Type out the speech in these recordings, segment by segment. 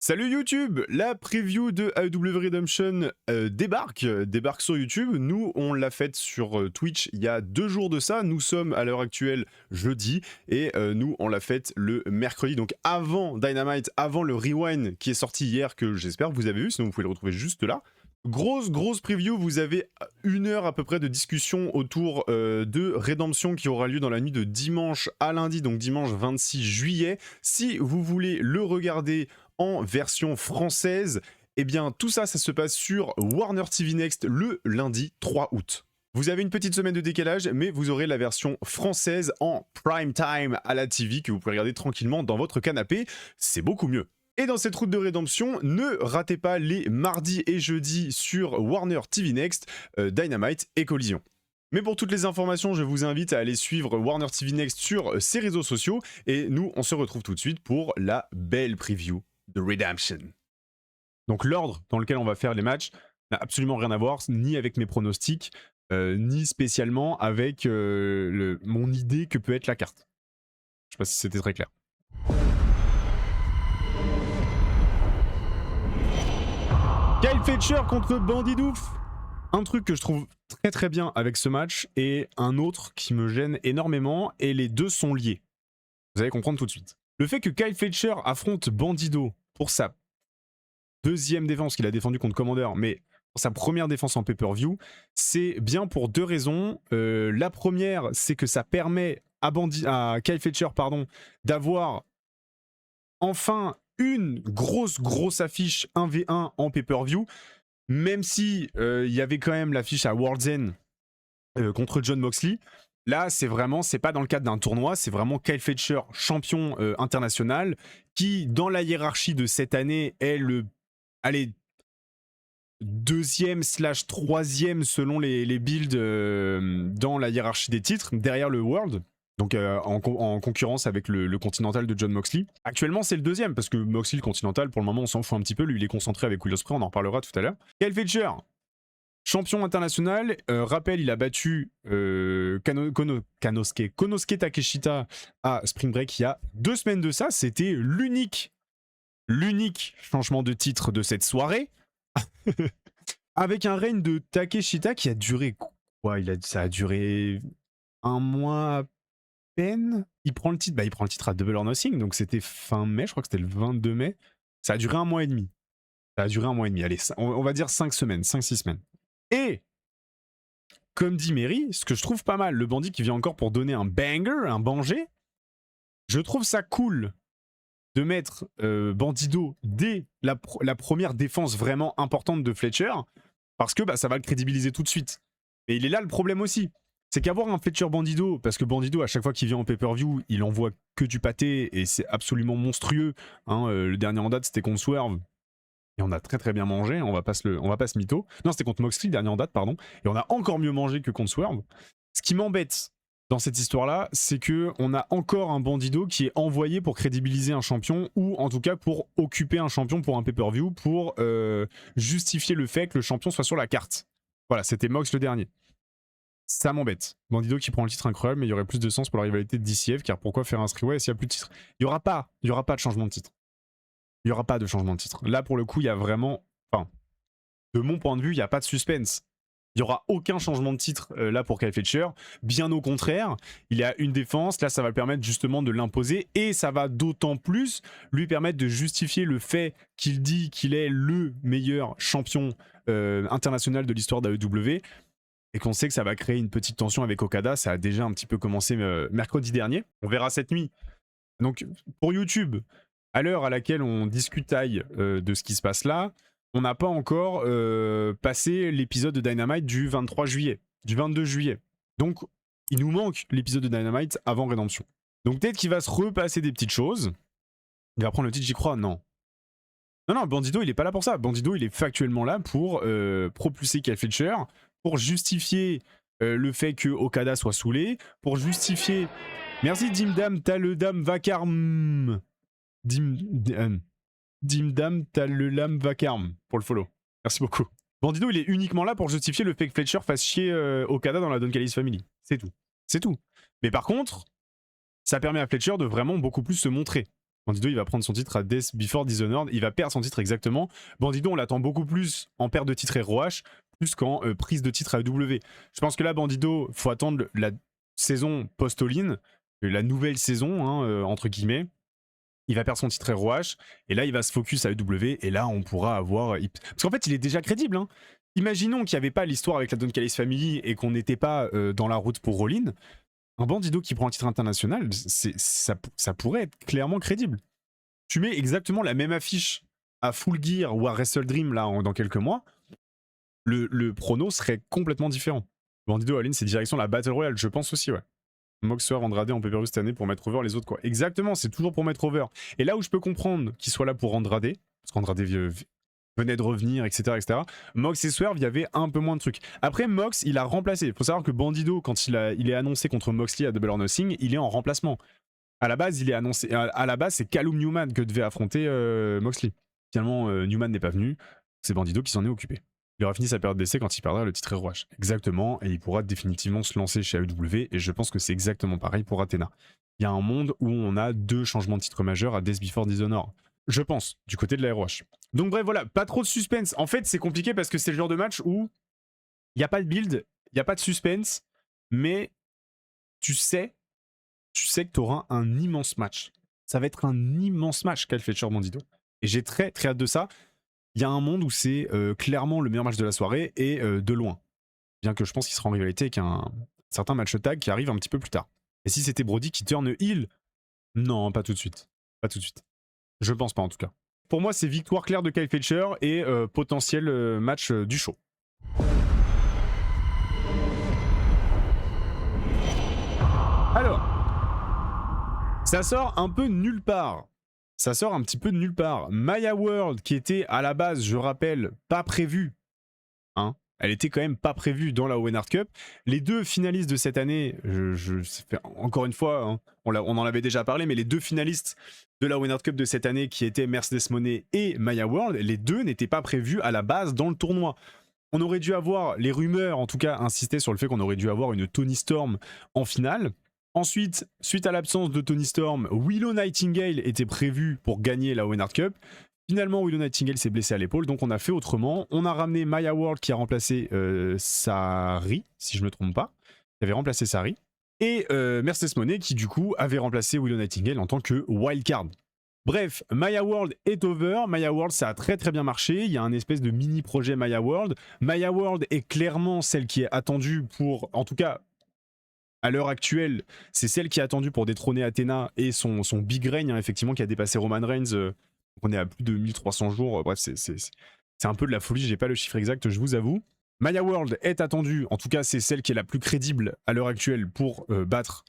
Salut YouTube, la preview de AEW Redemption débarque sur YouTube. Nous, on l'a faite sur Twitch il y a 2 jours de ça. Nous sommes à l'heure actuelle jeudi et nous, on l'a faite le mercredi. Donc avant Dynamite, avant le Rewind qui est sorti hier, que j'espère que vous avez vu, sinon vous pouvez le retrouver juste là. Grosse preview, vous avez 1 heure à peu près de discussion autour de Redemption qui aura lieu dans la nuit de dimanche à lundi, donc dimanche 26 juillet. Si vous voulez le regarder en version française, eh bien tout ça, ça se passe sur Warner TV Next le lundi 3 août. Vous avez une petite semaine de décalage, mais vous aurez la version française en prime time à la TV que vous pouvez regarder tranquillement dans votre canapé. C'est beaucoup mieux. Et dans cette route de rédemption, ne ratez pas les mardis et jeudis sur Warner TV Next, Dynamite et Collision. Mais pour toutes les informations, je vous invite à aller suivre Warner TV Next sur ses réseaux sociaux. Et nous, on se retrouve tout de suite pour la belle preview de Redemption. Donc l'ordre dans lequel on va faire les matchs n'a absolument rien à voir, ni avec mes pronostics, ni spécialement avec mon idée que peut être la carte. Je sais pas si c'était très clair. Kyle Fletcher contre Bandidouf. Un truc que je trouve très bien avec ce match et un autre qui me gêne énormément, et les deux sont liés. Vous allez comprendre tout de suite. Le fait que Kyle Fletcher affronte Bandido pour sa deuxième défense qu'il a défendu contre Commander, mais pour sa première défense en pay-per-view, c'est bien pour 2 raisons. La première, c'est que ça permet à Kyle Fletcher d'avoir enfin une grosse affiche 1v1 en pay-per-view, même si il y avait quand même l'affiche à World's End contre Jon Moxley. Là, c'est pas dans le cadre d'un tournoi, c'est vraiment Kyle Fletcher, champion international, qui, dans la hiérarchie de cette année, est le 2e/3e selon les builds dans la hiérarchie des titres, derrière le World. Donc en concurrence avec le Continental de Jon Moxley. Actuellement, c'est le 2e, parce que Moxley, le Continental, pour le moment, on s'en fout un petit peu. Lui, il est concentré avec Will Ospreay, on en reparlera tout à l'heure. Kyle Fletcher, champion international. Rappel, il a battu Konosuke Takeshita à Spring Break il y a 2 semaines de ça. C'était l'unique changement de titre de cette soirée. Avec un règne de Takeshita qui a duré quoi? Ça a duré 1 mois à peine. Il prend le titre à Double or Nothing, donc c'était fin mai, je crois que c'était le 22 mai. Ça a duré 1 mois et demi. Allez, on va dire 5 semaines, 5-6 semaines. Et, comme dit Mary, ce que je trouve pas mal, le bandit qui vient encore pour donner un banger, un banger, je trouve ça cool de mettre Bandido dès la première défense vraiment importante de Fletcher, parce que ça va le crédibiliser tout de suite. Et il est là le problème aussi. C'est qu'avoir un Fletcher Bandido, parce que Bandido, à chaque fois qu'il vient en pay-per-view, il envoie que du pâté et c'est absolument monstrueux. Le dernier en date, c'était contre Swerve. Et on a très bien mangé, on va pas se mytho. Non, c'était contre Moxley, le dernier en date, pardon. Et on a encore mieux mangé que contre Swerve. Ce qui m'embête dans cette histoire-là, c'est qu'on a encore un Bandido qui est envoyé pour crédibiliser un champion, ou en tout cas pour occuper un champion pour un pay-per-view, pour justifier le fait que le champion soit sur la carte. Voilà, c'était Mox le dernier. Ça m'embête. Bandido qui prend le titre, incroyable, mais il y aurait plus de sens pour la rivalité de DCF, car pourquoi faire un three-way s'il n'y a plus de titre? Il n'y aura pas de changement de titre. Il n'y aura pas de changement de titre. Là, pour le coup, il y a vraiment... Enfin, de mon point de vue, il n'y a pas de suspense. Il n'y aura aucun changement de titre là pour Kyle Fletcher. Bien au contraire, il a une défense. Là, ça va le permettre justement de l'imposer. Et ça va d'autant plus lui permettre de justifier le fait qu'il dit qu'il est le meilleur champion international de l'histoire d'AEW. Et qu'on sait que ça va créer une petite tension avec Okada. Ça a déjà un petit peu commencé mercredi dernier. On verra cette nuit. Donc, pour YouTube, à l'heure à laquelle on discutaille de ce qui se passe là, on n'a pas encore passé l'épisode de Dynamite du 23 juillet, du 22 juillet. Donc, il nous manque l'épisode de Dynamite avant Redemption. Donc, peut-être qu'il va se repasser des petites choses. Il va prendre le titre, j'y crois? Non. Non, Bandido, il est pas là pour ça. Bandido, il est factuellement là pour propulser Kyle Fletcher, pour justifier le fait que Okada soit saoulé, pour justifier... Merci Dimdam, Taledam, Vakarm. Dimdam, Taledam, Vakarm pour le follow. Merci beaucoup. Bandido, il est uniquement là pour justifier le fait que Fletcher fasse chier Okada dans la Don Callis Family. C'est tout. Mais par contre, ça permet à Fletcher de vraiment beaucoup plus se montrer. Bandido, il va prendre son titre à Death Before Dishonored. Il va perdre son titre exactement. Bandido, on l'attend beaucoup plus en perte de titre ROH, plus qu'en prise de titre à AEW. Je pense que là, Bandido, faut attendre la saison post-all-in, la nouvelle saison, hein, entre guillemets. Il va perdre son titre ROH, et là, il va se focus à AEW, et là, on pourra avoir... Parce qu'en fait, il est déjà crédible, hein. Imaginons qu'il n'y avait pas l'histoire avec la Don Callis Family et qu'on n'était pas dans la route pour Rollin. Un Bandido qui prend un titre international, ça pourrait être clairement crédible. Tu mets exactement la même affiche à Full Gear ou à Wrestle Dream là, dans quelques mois, le prono serait complètement différent. Bandido All-In, c'est direction la Battle Royale, je pense aussi, ouais. Moxer, Andrade en pay-per-view cette année pour mettre over les autres, quoi. Exactement, c'est toujours pour mettre over. Et là où je peux comprendre qu'il soit là pour Andrade, parce qu'Andrade venait de revenir, etc., etc. Mox et Swerve, il y avait un peu moins de trucs. Après, Mox, il a remplacé. Il faut savoir que Bandido, quand il est annoncé contre Moxley à Double or Nothing, il est en remplacement. À la base, il est annoncé. À la base, c'est Callum Newman que devait affronter Moxley. Finalement, Newman n'est pas venu. C'est Bandido qui s'en est occupé. Il aura fini sa période d'essai quand il perdra le titre ROH. Exactement, et il pourra définitivement se lancer chez AEW, et je pense que c'est exactement pareil pour Athena. Il y a un monde où on a 2 changements de titre majeurs à Death Before Dishonored. Je pense, du côté de la ROH. Donc bref, voilà, pas trop de suspense. En fait, c'est compliqué parce que c'est le genre de match où il n'y a pas de build, il n'y a pas de suspense, mais tu sais que tu auras un immense match. Ça va être un immense match, Kyle Fletcher Bandido. Et j'ai très très hâte de ça. Il y a un monde où c'est clairement le meilleur match de la soirée et de loin. Bien que je pense qu'il sera en rivalité avec un certain match tag qui arrive un petit peu plus tard. Et si c'était Brody qui turn heel? Non, pas tout de suite. Pas tout de suite. Je pense pas en tout cas. Pour moi, c'est victoire claire de Kyle Fletcher et potentiel match du show. Alors, ça sort un peu nulle part. Ça sort un petit peu de nulle part. Maya World, qui était à la base, je rappelle, pas prévue. Hein, elle était quand même pas prévue dans la Owen Hart Cup. Les 2 finalistes de cette année, encore une fois, hein, on en avait déjà parlé, mais les 2 finalistes de la Owen Hart Cup de cette année, qui étaient Mercedes Moné et Maya World, les 2 n'étaient pas prévus à la base dans le tournoi. On aurait dû avoir, les rumeurs en tout cas insistaient sur le fait qu'on aurait dû avoir une Toni Storm en finale. Ensuite, suite à l'absence de Toni Storm, Willow Nightingale était prévu pour gagner la Owen Hart Cup. Finalement, Willow Nightingale s'est blessée à l'épaule, donc on a fait autrement. On a ramené Maya World qui a remplacé Sari, si je ne me trompe pas, qui avait remplacé Sari. Et Mercedes Moné qui du coup avait remplacé Willow Nightingale en tant que wildcard. Bref, Maya World est over. Maya World, ça a très très bien marché. Il y a un espèce de mini projet Maya World. Maya World est clairement celle qui est attendue pour, en tout cas, à l'heure actuelle, c'est celle qui est attendue pour détrôner Athena et son big reign, hein, effectivement, qui a dépassé Roman Reigns. On est à plus de 1300 jours. Bref, c'est un peu de la folie. J'ai pas le chiffre exact, je vous avoue. Maya World est attendue. En tout cas, c'est celle qui est la plus crédible à l'heure actuelle pour battre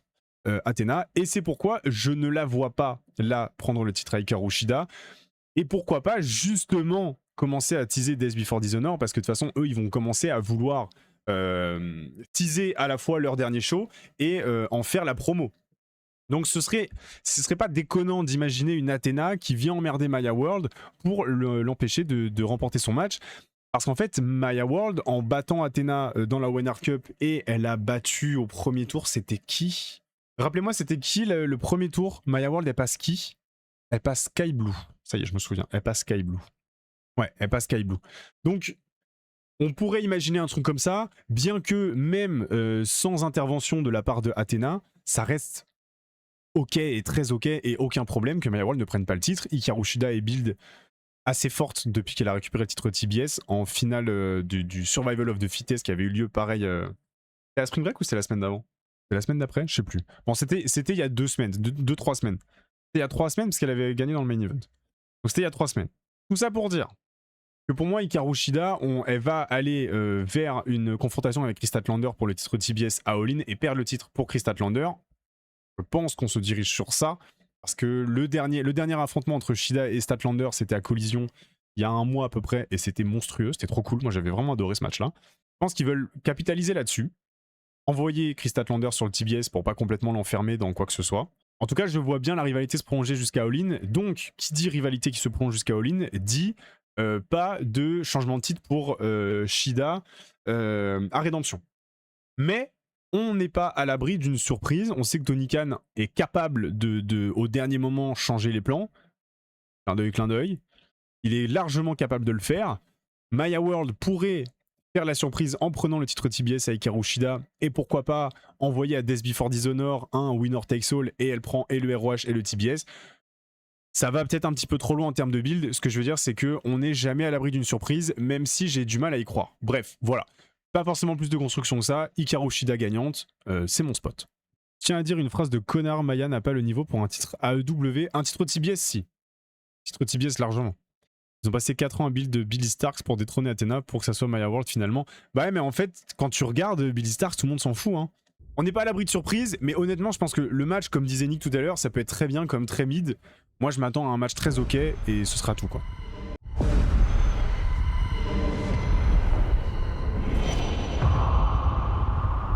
Athena. Et c'est pourquoi je ne la vois pas là prendre le titre à Hikaru Shida. Et pourquoi pas justement commencer à teaser Death Before Dishonored, parce que de toute façon, eux, ils vont commencer à vouloir teaser à la fois leur dernier show et en faire la promo. Donc ce serait pas déconnant d'imaginer une Athena qui vient emmerder Maya World pour l'empêcher de remporter son match. Parce qu'en fait, Maya World, en battant Athena dans la Owen Hart Cup, et elle a battu au premier tour, c'était qui? Rappelez-moi, c'était qui le premier tour? Maya World, elle passe qui? Elle passe Sky Blue. Ça y est, je me souviens. Elle passe Sky Blue. Ouais, elle passe Sky Blue. Donc, on pourrait imaginer un truc comme ça, bien que même sans intervention de la part de Athena, ça reste ok et très ok et aucun problème que Maya World ne prenne pas le titre. Hikaru Shida est build assez forte depuis qu'elle a récupéré le titre TBS en finale du Survival of the Fittest qui avait eu lieu pareil. C'était la Spring Break ou c'était la semaine d'avant? C'était la semaine d'après? Je sais plus. Bon, c'était il y a 2 semaines, 2-3 semaines. C'était il y a 3 semaines parce qu'elle avait gagné dans le main event. Donc c'était il y a 3 semaines. Tout ça pour dire que pour moi, Hikaru Shida, elle va aller vers une confrontation avec Chris Statlander pour le titre TBS à All-In et perdre le titre pour Chris Statlander. Je pense qu'on se dirige sur ça, parce que le dernier affrontement entre Shida et Statlander, c'était à Collision il y a 1 mois à peu près, et c'était monstrueux, c'était trop cool, moi j'avais vraiment adoré ce match-là. Je pense qu'ils veulent capitaliser là-dessus, envoyer Chris Statlander sur le TBS pour pas complètement l'enfermer dans quoi que ce soit. En tout cas, je vois bien la rivalité se prolonger jusqu'à All-In, donc qui dit rivalité qui se prolonge jusqu'à All-In, dit pas de changement de titre pour Shida à Rédemption. Mais on n'est pas à l'abri d'une surprise. On sait que Tony Khan est capable au dernier moment, changer les plans. Clin d'œil. Il est largement capable de le faire. Maya World pourrait faire la surprise en prenant le titre TBS à Hikaru Shida et pourquoi pas envoyer à Death Before Dishonor un winner takes all et elle prend et le ROH et le TBS. Ça va peut-être un petit peu trop loin en termes de build. Ce que je veux dire, c'est qu'on n'est jamais à l'abri d'une surprise, même si j'ai du mal à y croire. Bref, voilà. Pas forcément plus de construction que ça. Hikaru Shida gagnante, c'est mon spot. Tiens à dire une phrase de connard, Maya n'a pas le niveau pour un titre AEW. Un titre TBS, si. Titre TBS largement. Ils ont passé 4 ans à build de Billy Starks pour détrôner Athena pour que ça soit Maya World finalement. Bah ouais, mais en fait, quand tu regardes Billy Starks, tout le monde s'en fout. Hein. On n'est pas à l'abri de surprise, mais honnêtement, je pense que le match, comme disait Nick tout à l'heure, ça peut être très bien comme très mid. Moi, je m'attends à un match très ok et ce sera tout quoi.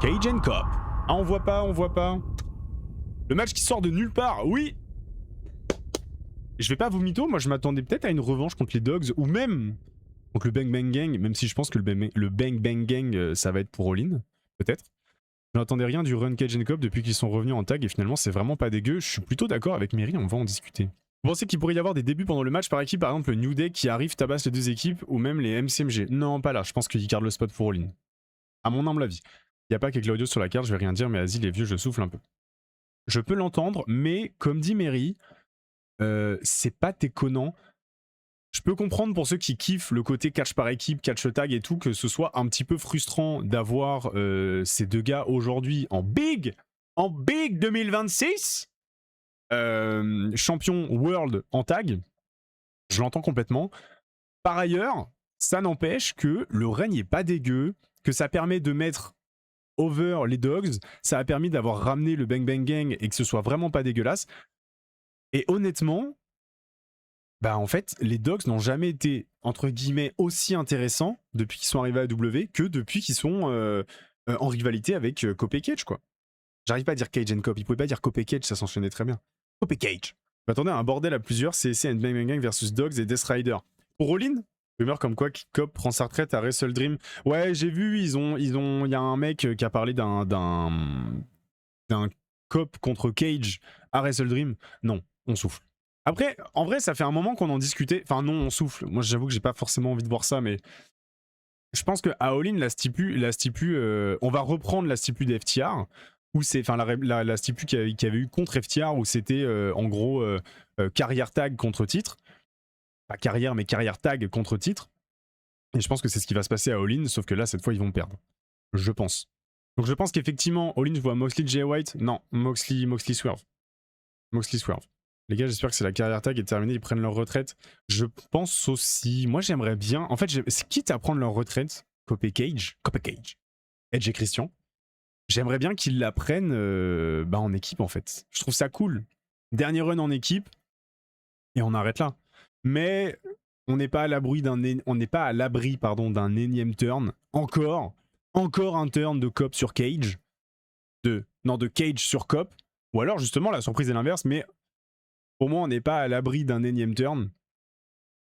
Cage and Cop. Ah, on voit pas, on voit pas. Le match qui sort de nulle part, oui. Je vais pas vous mytho, moi je m'attendais peut-être à une revanche contre les Dogs ou même contre le Bang Bang Gang, même si je pense que le Bang Bang Gang ça va être pour All-In, peut-être. Je n'attendais rien du run Cage and Cop depuis qu'ils sont revenus en tag et finalement c'est vraiment pas dégueu. Je suis plutôt d'accord avec Mary, on va en discuter. Vous pensez qu'il pourrait y avoir des débuts pendant le match par équipe, par exemple le New Day qui arrive, tabasse les deux équipes ou même les MCMG? Non, pas là, je pense qu'ils gardent le spot pour All-In. À mon humble avis. Il n'y a pas que Claudio sur la carte, je vais rien dire, mais vas-y les vieux, je souffle un peu. Je peux l'entendre, mais comme dit Mary, c'est pas déconnant. Je peux comprendre pour ceux qui kiffent le côté catch par équipe, catch tag et tout, que ce soit un petit peu frustrant d'avoir ces deux gars aujourd'hui en Big 2026, champion world en tag. Je l'entends complètement. Par ailleurs, ça n'empêche que le règne est pas dégueu, que ça permet de mettre over les Dogs, ça a permis d'avoir ramené le Bang Bang Gang et que ce soit vraiment pas dégueulasse. Et honnêtement, bah en fait, les Dogs n'ont jamais été, entre guillemets, aussi intéressants depuis qu'ils sont arrivés à W que depuis qu'ils sont en rivalité avec Cop et Cage, quoi. J'arrive pas à dire Cage and Cop, ils pouvaient pas dire Cop et Cage, ça s'enchaînait très bien. Cop et Cage. Je m'attendais à un bordel à plusieurs, CSC and Bang Bang Gang versus Dogs et Death Rider. Pour All-In, rumeur comme quoi Cop prend sa retraite à Wrestle Dream. Ouais, j'ai vu, il y a un mec qui a parlé d'un Cop contre Cage à Wrestle Dream. Non, on souffle. Après, en vrai, ça fait un moment qu'on en discutait. Enfin, non, on souffle. Moi, j'avoue que j'ai pas forcément envie de voir ça, mais je pense qu'à All-In, on va reprendre la stipu des FTR, où c'est, enfin, la stipu qu'il y avait eu contre FTR, où c'était en gros carrière tag contre titre. Pas carrière, mais carrière tag contre titre. Et je pense que c'est ce qui va se passer à All-In, sauf que là, cette fois, ils vont perdre. Je pense. Donc, je pense qu'effectivement, All-In, je vois Moxley, Jay White. Non, Moxley Swerve. Moxley Swerve. Les gars, j'espère que c'est la carrière tag est terminée, ils prennent leur retraite. Je pense aussi... Moi, j'aimerais bien... En fait, c'est quitte à prendre leur retraite, Cop et Cage, Edge et Christian, j'aimerais bien qu'ils la prennent en équipe, en fait. Je trouve ça cool. Dernier run en équipe, et on arrête là. Mais on n'est pas à l'abri d'un énième turn. Encore un turn de Cop sur Cage. De Cage sur Cop. Ou alors, justement, la surprise est l'inverse, mais... Pour moi, on n'est pas à l'abri d'un énième turn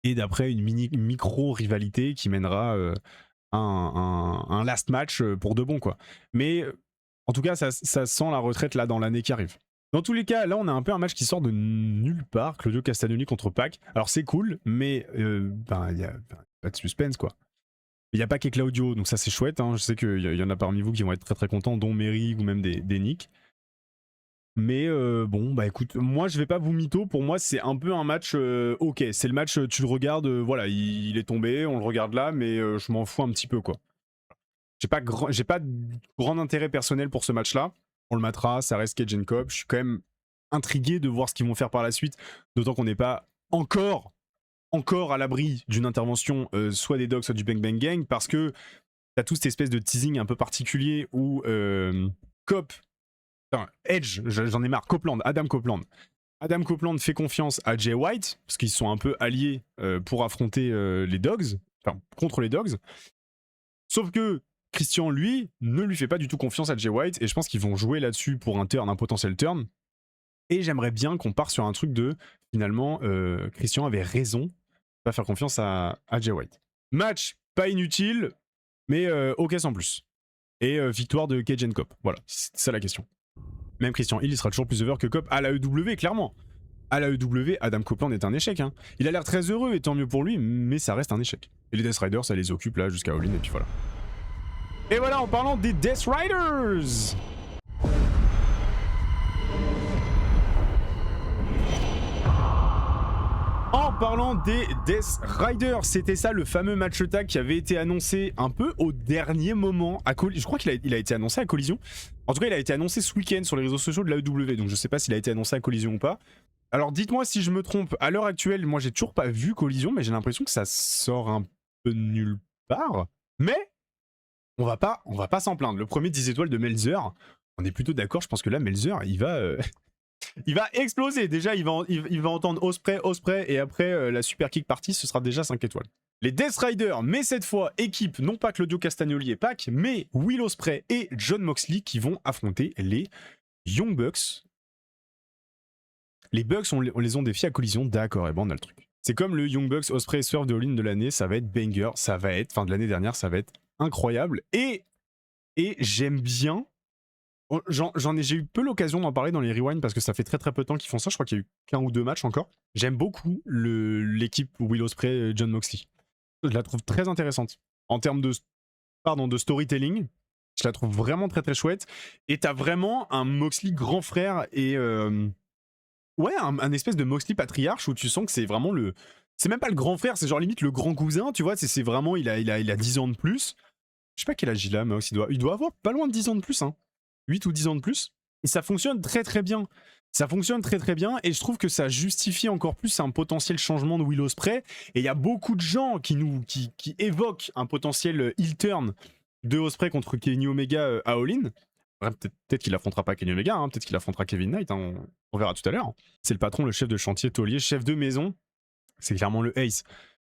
et d'après une micro-rivalité qui mènera un last match pour de bon, quoi. Mais en tout cas, ça sent la retraite là dans l'année qui arrive. Dans tous les cas, là, on a un peu un match qui sort de nulle part. Claudio Castagnoli contre Pac. Alors, c'est cool, mais il n'y a pas de suspense, quoi. Il n'y a pas que Claudio, donc ça, c'est chouette. Hein. Je sais qu'il y en a parmi vous qui vont être très très contents, dont Mary ou même des Nick. Mais bon, bah écoute, moi je vais pas vous mytho, pour moi c'est un peu un match ok, c'est le match, tu le regardes, voilà, il est tombé, on le regarde là, mais je m'en fous un petit peu quoi. J'ai pas de grand intérêt personnel pour ce match-là, on le matera, ça reste Cage and Cop, je suis quand même intrigué de voir ce qu'ils vont faire par la suite, d'autant qu'on n'est pas encore à l'abri d'une intervention soit des Dogs, soit du Bang Bang Gang, parce que t'as toute cette espèce de teasing un peu particulier où Cop... Edge, j'en ai marre, Adam Copeland. Adam Copeland fait confiance à Jay White, parce qu'ils sont un peu alliés pour affronter les Dogs, enfin contre les Dogs. Sauf que Christian, lui, ne lui fait pas du tout confiance à Jay White, et je pense qu'ils vont jouer là-dessus pour un potentiel turn. Et j'aimerais bien qu'on parte sur un truc de, finalement, Christian avait raison de pas faire confiance à Jay White. Match pas inutile, mais ok sans plus. et victoire de Cage Cop. Voilà, c'est ça la question. Même Christian Hill, il sera toujours plus over que Cop à la EW, clairement. À la EW, Adam Copeland est un échec. Hein. Il a l'air très heureux et tant mieux pour lui, mais ça reste un échec. Et les Death Riders, ça les occupe là jusqu'à All-In et puis voilà. Et voilà, en parlant des Death Riders, en parlant des Death Riders, c'était ça le fameux match tag qui avait été annoncé un peu au dernier moment. Je crois qu'il a été annoncé à Collision. En tout cas, il a été annoncé ce week-end sur les réseaux sociaux de la EW, donc je sais pas s'il a été annoncé à Collision ou pas. Alors dites-moi si je me trompe, à l'heure actuelle, moi j'ai toujours pas vu Collision, mais j'ai l'impression que ça sort un peu de nulle part. Mais on va pas s'en plaindre. Le premier 10 étoiles de Melzer, on est plutôt d'accord, je pense que là Melzer, il va... il va exploser. Déjà, il va entendre Osprey, et après la Super Kick Party, ce sera déjà 5 étoiles. Les Death Riders, mais cette fois, équipe, non pas Claudio Castagnoli et Pac, mais Will Ospreay et Jon Moxley qui vont affronter les Young Bucks. Les Bucks, on les ont défiés à Collision, d'accord, et ben on a le truc. C'est comme le Young Bucks Ospreay Swerve de All-In de l'année, ça va être banger, ça va être, enfin de l'année dernière, ça va être incroyable. Et j'aime bien. J'ai eu peu l'occasion d'en parler dans les rewinds parce que ça fait très très peu de temps qu'ils font ça. Je crois qu'il y a eu qu'un ou deux matchs encore. J'aime beaucoup l'équipe Will Ospreay et Jon Moxley. Je la trouve très intéressante. En termes de storytelling, je la trouve vraiment très très chouette. Et t'as vraiment un Moxley grand frère et... ouais, un espèce de Moxley patriarche où tu sens que c'est vraiment le... C'est même pas le grand frère, c'est genre limite le grand cousin, tu vois. C'est vraiment... Il a 10 ans de plus. Je sais pas quel âge il a, mais il doit avoir pas loin de 10 ans de plus, hein. 8 ou 10 ans de plus. Et ça fonctionne très très bien. Ça fonctionne très très bien et je trouve que ça justifie encore plus un potentiel changement de Will Ospreay. Et il y a beaucoup de gens qui évoquent un potentiel heel turn de Ospreay contre Kenny Omega à All-In. Peut-être qu'il affrontera pas Kenny Omega, hein, peut-être qu'il affrontera Kevin Knight, hein, on verra tout à l'heure. C'est le patron, le chef de chantier, taulier, chef de maison. C'est clairement le ace.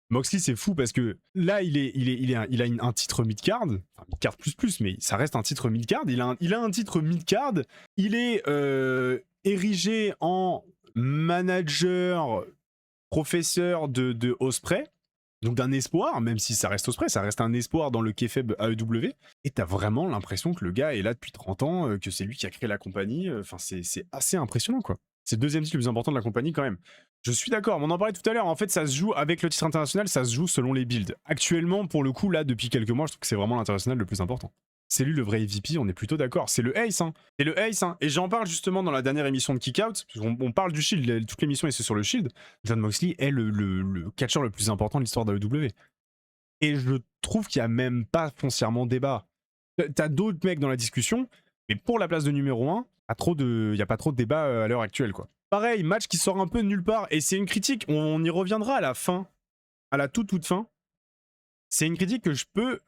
Moxley, c'est fou parce que là, il a un titre mid-card, enfin mid-card plus, mais ça reste un titre mid-card. Il a un titre mid-card. Il est érigé en manager, professeur de Ospreay, donc d'un espoir, même si ça reste Ospreay, ça reste un espoir dans le kayfabe AEW. Et t'as vraiment l'impression que le gars est là depuis 30 ans, que c'est lui qui a créé la compagnie. Enfin, c'est assez impressionnant, quoi. C'est le deuxième titre le plus important de la compagnie, quand même. Je suis d'accord, on en parlait tout à l'heure, en fait ça se joue avec le titre international, ça se joue selon les builds. Actuellement, pour le coup, là, depuis quelques mois, je trouve que c'est vraiment l'international le plus important. C'est lui le vrai MVP, on est plutôt d'accord. C'est le ace, hein. C'est le ace, hein. Et j'en parle justement dans la dernière émission de Kick Out, parce qu'on parle du Shield, toute l'émission est sur le Shield. Jon Moxley est le catcheur le plus important de l'histoire de AEW. Et je trouve qu'il n'y a même pas foncièrement débat. T'as d'autres mecs dans la discussion, mais pour la place de numéro 1, il n'y a pas trop de débat à l'heure actuelle, quoi. Pareil, match qui sort un peu de nulle part, et c'est une critique, on y reviendra à la fin, à la toute fin. C'est une critique que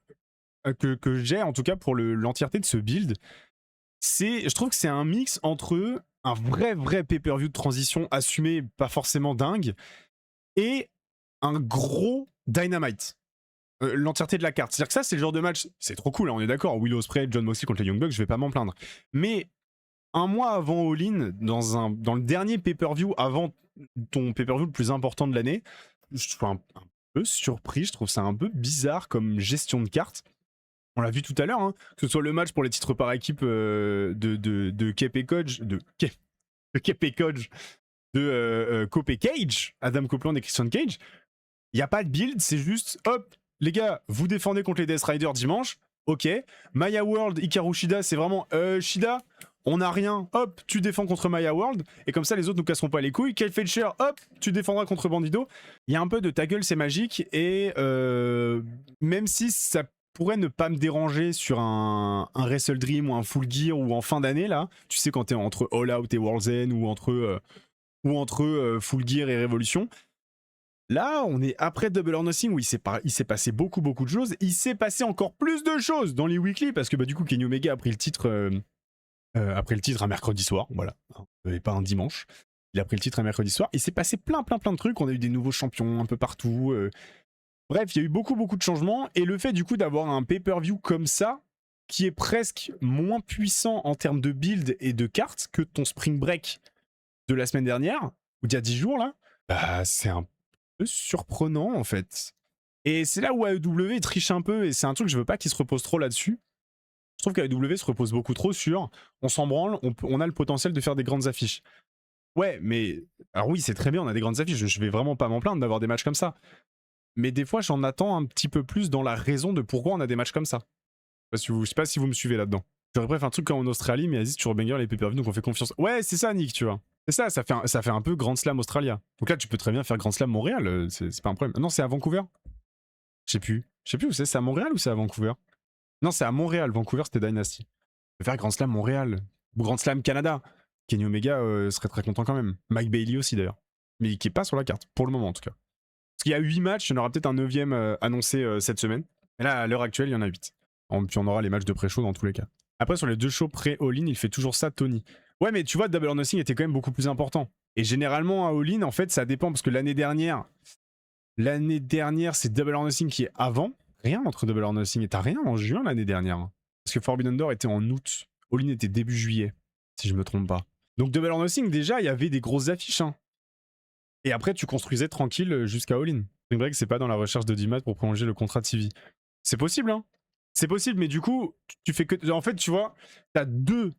que j'ai en tout cas pour l'entièreté de ce build. Je trouve que c'est un mix entre un vrai pay-per-view de transition assumé, pas forcément dingue, et un gros Dynamite. L'entièreté de la carte. C'est-à-dire que ça, c'est le genre de match, c'est trop cool, hein, on est d'accord, Will Ospreay, Jon Moxley contre les Young Bucks, je vais pas m'en plaindre. Mais un mois avant All-In, dans le dernier pay-per-view, avant ton pay-per-view le plus important de l'année, je suis un peu surpris, je trouve ça un peu bizarre comme gestion de cartes. On l'a vu tout à l'heure, hein, que ce soit le match pour les titres par équipe de Cape et Codge, Cope et Cage, Adam Copeland et Christian Cage. Il n'y a pas de build, c'est juste, hop, les gars, vous défendez contre les Death Riders dimanche, ok. Maya World, Hikaru Shida, c'est vraiment, Shida, on n'a rien, hop, tu défends contre Maya World, et comme ça les autres nous casseront pas les couilles. Kyle Fletcher, hop, tu défendras contre Bandido. Il y a un peu de ta gueule, c'est magique, et même si ça pourrait ne pas me déranger sur un Wrestle Dream ou un Full Gear ou en fin d'année, là, tu sais, quand t'es entre All Out et World's End, ou entre Full Gear et Revolution. Là, on est après Double or Nothing où il s'est passé beaucoup de choses. Il s'est passé encore plus de choses dans les weekly parce que du coup, Kenny Omega a pris le titre un mercredi soir, voilà, et pas un dimanche. Il a pris le titre un mercredi soir. Il s'est passé plein de trucs. On a eu des nouveaux champions un peu partout. Bref, il y a eu beaucoup de changements. Et le fait du coup d'avoir un pay-per-view comme ça, qui est presque moins puissant en termes de build et de cartes que ton Spring Break de la semaine dernière, ou d'il y a 10 jours là, bah c'est un peu surprenant en fait. Et c'est là où AEW triche un peu, et c'est un truc que je veux pas qu'il se repose trop là-dessus. Je trouve qu'AEW se repose beaucoup trop sur on s'en branle, on a le potentiel de faire des grandes affiches. Ouais, mais alors oui, c'est très bien, on a des grandes affiches, je vais vraiment pas m'en plaindre d'avoir des matchs comme ça. Mais des fois, j'en attends un petit peu plus dans la raison de pourquoi on a des matchs comme ça. Je sais pas si vous me suivez là-dedans. J'aurais préféré un truc comme en Australie, mais vas-y, tu rebanger les pay-per-view, donc on fait confiance. Ouais, c'est ça, Nick, tu vois. C'est ça, ça fait un peu Grand Slam Australia. Donc là, tu peux très bien faire Grand Slam Montréal, c'est pas un problème. Non, c'est à Vancouver. Je sais plus. Je sais plus où c'est à Montréal ou c'est à Vancouver? Non, c'est à Montréal. Vancouver, c'était Dynasty. Je vais faire Grand Slam Montréal. Ou Grand Slam Canada. Kenny Omega serait très content quand même. Mike Bailey aussi d'ailleurs. Mais qui est pas sur la carte, pour le moment en tout cas. Parce qu'il y a 8 matchs, il y en aura peut-être un 9ème annoncé cette semaine. Et là, à l'heure actuelle, il y en a 8. Puis on aura les matchs de pré-show dans tous les cas. Après, sur les 2 shows pré-all-in, il fait toujours ça, Tony. Ouais, mais tu vois, Double or Nothing était quand même beaucoup plus important. Et généralement, à all-in, en fait, ça dépend. Parce que l'année dernière, c'est Double or Nothing qui est avant. Rien entre Double or Nothing. Et t'as rien en juin l'année dernière. Parce que Forbidden Door était en août. All-in était début juillet, si je me trompe pas. Donc Double or Nothing, déjà, il y avait des grosses affiches. Hein. Et après, tu construisais tranquille jusqu'à all-in. C'est vrai que c'est pas dans la recherche de 10 matchs pour prolonger le contrat de TV. C'est possible, hein. C'est possible, mais du coup, tu fais que... En fait, tu vois, t'as 2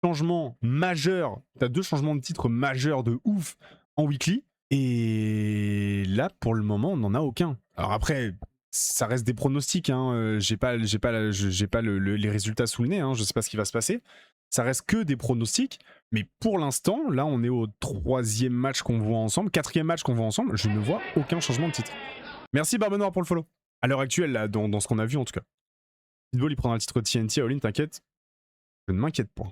changements majeurs, t'as 2 changements de titre majeurs de ouf en weekly, et là, pour le moment, on n'en a aucun. Alors après, ça reste des pronostics, hein. J'ai pas les résultats sous le nez, hein. Je sais pas ce qui va se passer. Ça reste que des pronostics, mais pour l'instant, là, on est au 3e match qu'on voit ensemble, 4e match qu'on voit ensemble, je ne vois aucun changement de titre. Merci Barbe Noire pour le follow. À l'heure actuelle, là, dans ce qu'on a vu en tout cas. Pitbull, il prendra le titre de TNT à all-in, t'inquiète. Je ne m'inquiète pas.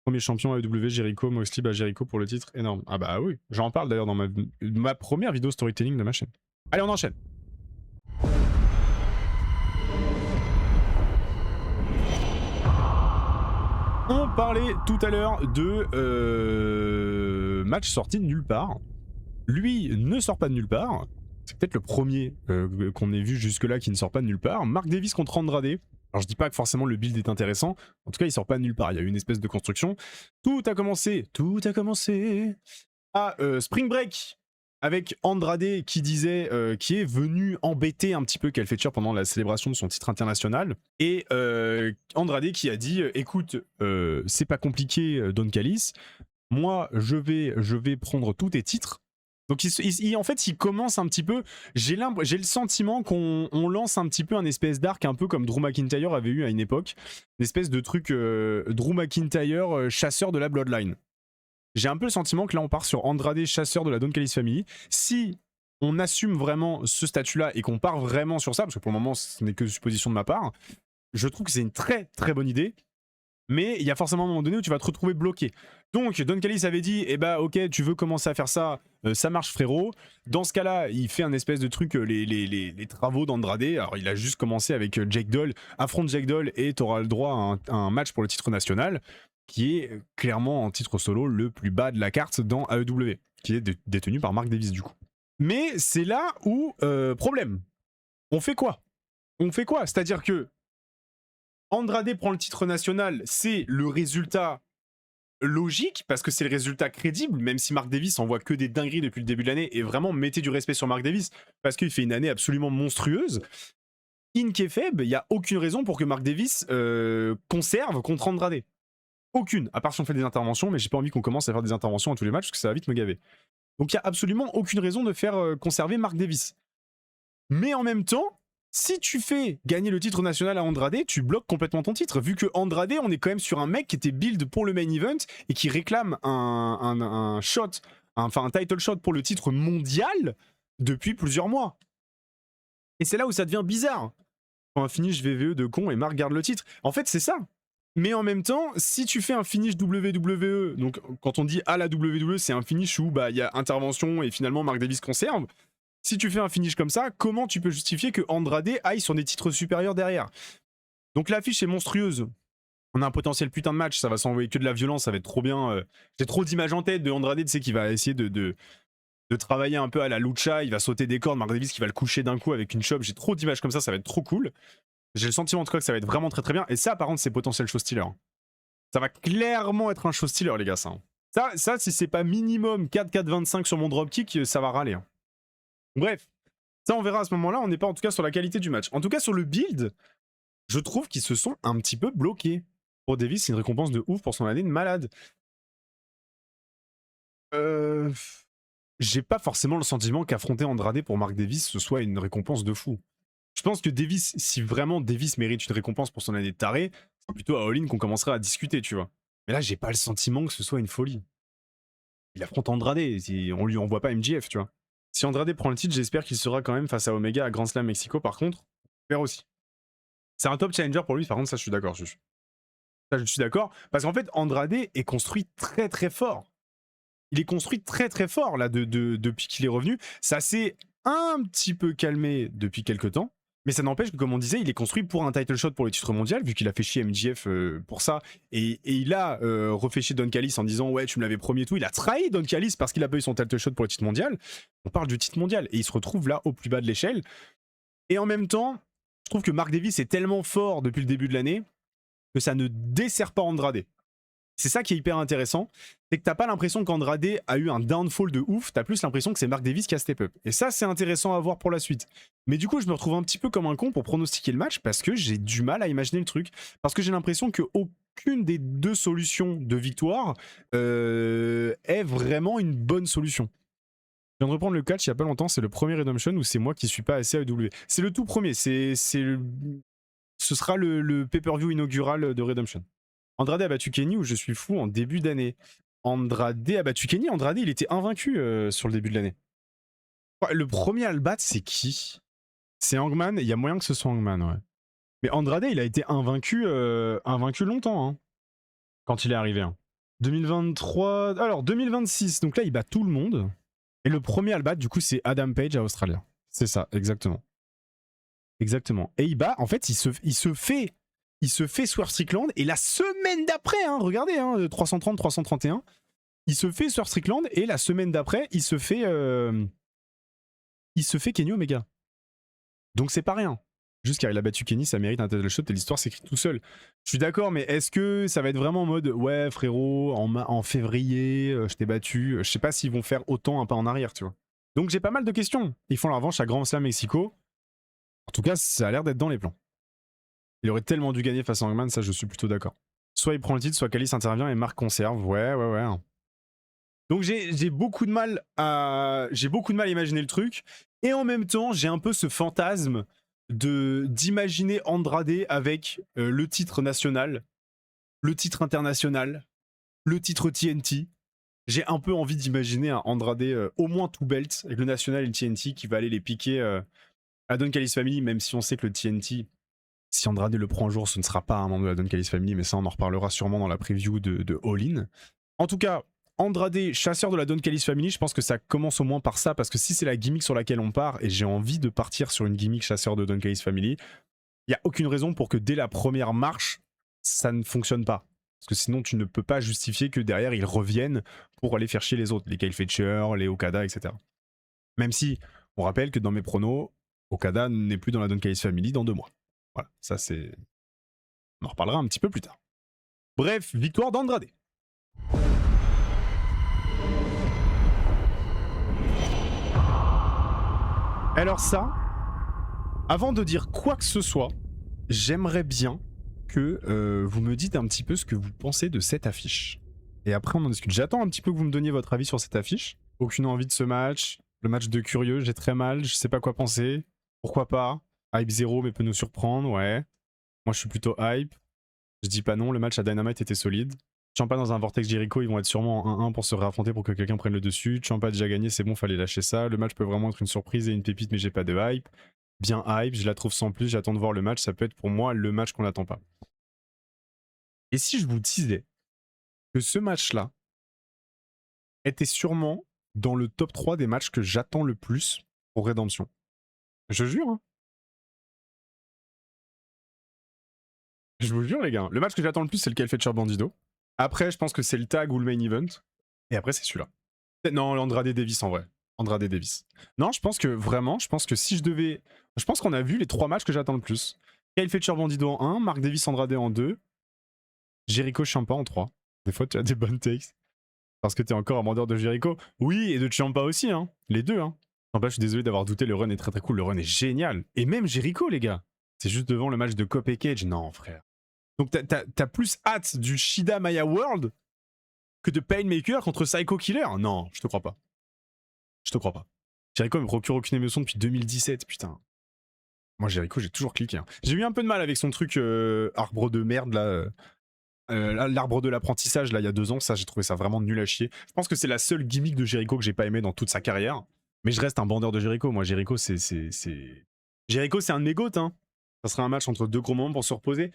Premier champion AEW, Jericho, Moxley, bah Jericho pour le titre, énorme. Ah bah oui, j'en parle d'ailleurs dans ma première vidéo storytelling de ma chaîne. Allez, on enchaîne. On parlait tout à l'heure de match sorti de nulle part. Lui ne sort pas de nulle part. C'est peut-être le premier qu'on ait vu jusque-là qui ne sort pas de nulle part. Mark Davis contre Andrade. Alors je dis pas que forcément le build est intéressant. En tout cas, il sort pas de nulle part. Il y a eu une espèce de construction. Tout a commencé à Spring Break avec Andrade qui disait, qui est venu embêter un petit peu Cal Fletcher pendant la célébration de son titre international. Et Andrade qui a dit, écoute, c'est pas compliqué, Don Callis. Moi, je vais prendre tous tes titres. Donc en fait, il commence un petit peu... J'ai le sentiment qu'on lance un petit peu un espèce d'arc, un peu comme Drew McIntyre avait eu à une époque. Une espèce de truc Drew McIntyre, chasseur de la Bloodline. J'ai un peu le sentiment que là, on part sur Andrade, chasseur de la Don Callis Family. Si on assume vraiment ce statut-là et qu'on part vraiment sur ça, parce que pour le moment, ce n'est que supposition de ma part, je trouve que c'est une très très bonne idée. Mais il y a forcément un moment donné où tu vas te retrouver bloqué. Donc Don Callis avait dit, eh bah ok, tu veux commencer à faire ça, ça marche frérot. Dans ce cas-là, il fait un espèce de truc, les travaux d'Andrade. Alors il a juste commencé avec Jake Doll, affronte Jake Doll et tu auras le droit à un match pour le titre national, qui est clairement en titre solo le plus bas de la carte dans AEW, qui est détenu par Mark Davis du coup. Mais c'est là où, problème, on fait quoi? C'est-à-dire que Andrade prend le titre national, c'est le résultat logique, parce que c'est le résultat crédible, même si Mark Davis envoie que des dingueries depuis le début de l'année, et vraiment mettez du respect sur Mark Davis, parce qu'il fait une année absolument monstrueuse. In kayfabe, il n'y a aucune raison pour que Mark Davis conserve contre Andrade. Aucune, à part si on fait des interventions, mais j'ai pas envie qu'on commence à faire des interventions à tous les matchs, parce que ça va vite me gaver. Donc il n'y a absolument aucune raison de faire conserver Mark Davis. Mais en même temps, si tu fais gagner le titre national à Andrade, tu bloques complètement ton titre, vu que Andrade, on est quand même sur un mec qui était build pour le main event et qui réclame un shot, enfin un title shot pour le titre mondial depuis plusieurs mois. Et c'est là où ça devient bizarre. Quand un finish VVE de con et Mark garde le titre. En fait, c'est ça. Mais en même temps, si tu fais un finish WWE, donc quand on dit à la WWE, c'est un finish où bah, y a intervention et finalement Mark Davis conserve. Si tu fais un finish comme ça, comment tu peux justifier que Andrade aille sur des titres supérieurs derrière? Donc l'affiche est monstrueuse. On a un potentiel putain de match, ça va s'envoyer que de la violence, ça va être trop bien. J'ai trop d'images en tête de Andrade, tu sais, qui va essayer de travailler un peu à la lucha, il va sauter des cordes, Mark Davis qui va le coucher d'un coup avec une chop. J'ai trop d'images comme ça va être trop cool. J'ai le sentiment en tout cas que ça va être vraiment très très bien. Et ça, par contre, c'est potentiel show stealer. Ça va clairement être un show stealer, les gars, ça. Ça, si c'est pas minimum 4-4-25 sur mon dropkick, ça va râler. Bref, ça on verra à ce moment-là, on n'est pas en tout cas sur la qualité du match. En tout cas sur le build, je trouve qu'ils se sont un petit peu bloqués. Pour Davis, c'est une récompense de ouf pour son année de malade. J'ai pas forcément le sentiment qu'affronter Andrade pour Mark Davis, ce soit une récompense de fou. Je pense que Davis, si vraiment Davis mérite une récompense pour son année de taré, c'est plutôt à All-In qu'on commencerait à discuter, tu vois. Mais là, j'ai pas le sentiment que ce soit une folie. Il affronte Andrade, on lui envoie pas MJF, tu vois. Si Andrade prend le titre, j'espère qu'il sera quand même face à Omega à Grand Slam Mexico, par contre. J'espère aussi. C'est un top challenger pour lui, par contre, ça je suis d'accord. Ça je suis d'accord, parce qu'en fait, Andrade est construit très très fort. Il est construit très très fort là depuis qu'il est revenu. Ça s'est un petit peu calmé depuis quelques temps. Mais ça n'empêche que, comme on disait, il est construit pour un title shot pour le titre mondial, vu qu'il a fait chier MJF pour ça. Et il a refait chier Don Callis en disant ouais, tu me l'avais promis et tout. Il a trahi Don Callis parce qu'il a pas eu son title shot pour le titre mondial. On parle du titre mondial. Et il se retrouve là au plus bas de l'échelle. Et en même temps, je trouve que Mark Davis est tellement fort depuis le début de l'année que ça ne dessert pas Andrade. C'est ça qui est hyper intéressant, c'est que t'as pas l'impression qu'Andrade a eu un downfall de ouf, t'as plus l'impression que c'est Mark Davis qui a step up. Et ça, c'est intéressant à voir pour la suite. Mais du coup, je me retrouve un petit peu comme un con pour pronostiquer le match parce que j'ai du mal à imaginer le truc. Parce que j'ai l'impression qu'aucune des deux solutions de victoire est vraiment une bonne solution. Je viens de reprendre le catch il y a pas longtemps, c'est le premier Redemption où c'est moi qui suis pas assez AEW. C'est le tout premier, ce sera le pay-per-view inaugural de Redemption. Andrade a battu Kenny où je suis fou en début d'année. Andrade a battu Kenny. Andrade, il était invaincu sur le début de l'année. Le premier à le battre, c'est qui? C'est Hangman. Il y a moyen que ce soit Hangman, ouais. Mais Andrade, il a été invaincu longtemps, hein, quand il est arrivé. Hein. 2023... Alors, 2026. Donc là, il bat tout le monde. Et le premier à le battre, du coup, c'est Adam Page à Australia. C'est ça, exactement. Exactement. Et il bat... En fait, il se fait Swerve Strickland et la semaine d'après, hein, regardez, hein, 330, 331, il se fait Swerve Strickland et la semaine d'après, il se fait Kenny Omega. Donc c'est pas rien. Juste car il a battu Kenny, ça mérite un title shot et l'histoire s'écrit tout seul. Je suis d'accord, mais est-ce que ça va être vraiment en mode ouais frérot, en février, je t'ai battu. Je sais pas s'ils vont faire autant un pas en arrière, tu vois. Donc j'ai pas mal de questions. Ils font la revanche à Grand Slam Mexico. En tout cas, ça a l'air d'être dans les plans. Il aurait tellement dû gagner face à Hangman, ça je suis plutôt d'accord. Soit il prend le titre, soit Callis intervient et Marc conserve. Ouais. Donc j'ai beaucoup de mal à imaginer le truc. Et en même temps, j'ai un peu ce fantasme d'imaginer Andrade avec le titre national, le titre international, le titre TNT. J'ai un peu envie d'imaginer un Andrade au moins tout belt avec le national et le TNT qui va aller les piquer à Don Callis Family, même si on sait que le TNT, si Andrade le prend un jour, ce ne sera pas un membre de la Don Callis Family, mais ça on en reparlera sûrement dans la preview de All In. En tout cas, Andrade, chasseur de la Don Callis Family, je pense que ça commence au moins par ça, parce que si c'est la gimmick sur laquelle on part, et j'ai envie de partir sur une gimmick chasseur de Don Callis Family, il n'y a aucune raison pour que dès la première marche, ça ne fonctionne pas. Parce que sinon, tu ne peux pas justifier que derrière, ils reviennent pour aller faire chier les autres, les Kyle Fletcher, les Okada, etc. Même si, on rappelle que dans mes pronos, Okada n'est plus dans la Don Callis Family dans 2 mois. Voilà, ça c'est... On en reparlera un petit peu plus tard. Bref, victoire d'Andrade. Alors ça, avant de dire quoi que ce soit, j'aimerais bien que vous me dites un petit peu ce que vous pensez de cette affiche. Et après on en discute. J'attends un petit peu que vous me donniez votre avis sur cette affiche. Aucune envie de ce match. Le match de curieux, j'ai très mal, je sais pas quoi penser. Pourquoi pas? Hype 0 mais peut nous surprendre, ouais. Moi je suis plutôt hype. Je dis pas non, le match à Dynamite était solide. Ciampa dans un Vortex Jericho, ils vont être sûrement en 1-1 pour se réaffronter pour que quelqu'un prenne le dessus. Ciampa a déjà gagné, c'est bon, fallait lâcher ça. Le match peut vraiment être une surprise et une pépite, mais j'ai pas de hype. Bien hype, je la trouve sans plus, j'attends de voir le match, ça peut être pour moi le match qu'on n'attend pas. Et si je vous disais que ce match-là était sûrement dans le top 3 des matchs que j'attends le plus pour Rédemption? Je jure, hein. Je vous jure les gars, le match que j'attends le plus c'est le Kyle Fletcher Bandido. Après je pense que c'est le tag ou le main event. Et après c'est celui-là. Non, l'Andrade Davis en vrai. Andrade Davis. Non, je pense que vraiment, je pense que si je devais... Je pense qu'on a vu les 3 matchs que j'attends le plus. Kyle Fletcher Bandido en 1, Mark Davis Andrade en 2, Jericho Ciampa en 3. Des fois tu as des bonnes takes. Parce que t'es encore amendeur de Jericho. Oui, et de Ciampa aussi, hein. Les deux, hein. Ciampa, je suis désolé d'avoir douté, le run est très très cool, le run est génial. Et même Jericho, les gars. C'est juste devant le match de Cope et Cage. Non, frère. Donc t'as plus hâte du Shida Maya World que de Painmaker contre Psycho Killer? Non, je te crois pas. Je te crois pas. Jericho me procure aucune émotion depuis 2017, putain. Moi, Jericho, j'ai toujours cliqué. Hein. J'ai eu un peu de mal avec son truc arbre de merde, là. L'arbre de l'apprentissage, là, il y a 2 ans. Ça, j'ai trouvé ça vraiment nul à chier. Je pense que c'est la seule gimmick de Jericho que j'ai pas aimé dans toute sa carrière. Mais je reste un bandeur de Jericho. Moi, Jericho, Jericho, c'est un de mes goats, hein. Ça sera un match entre 2 gros moments pour se reposer.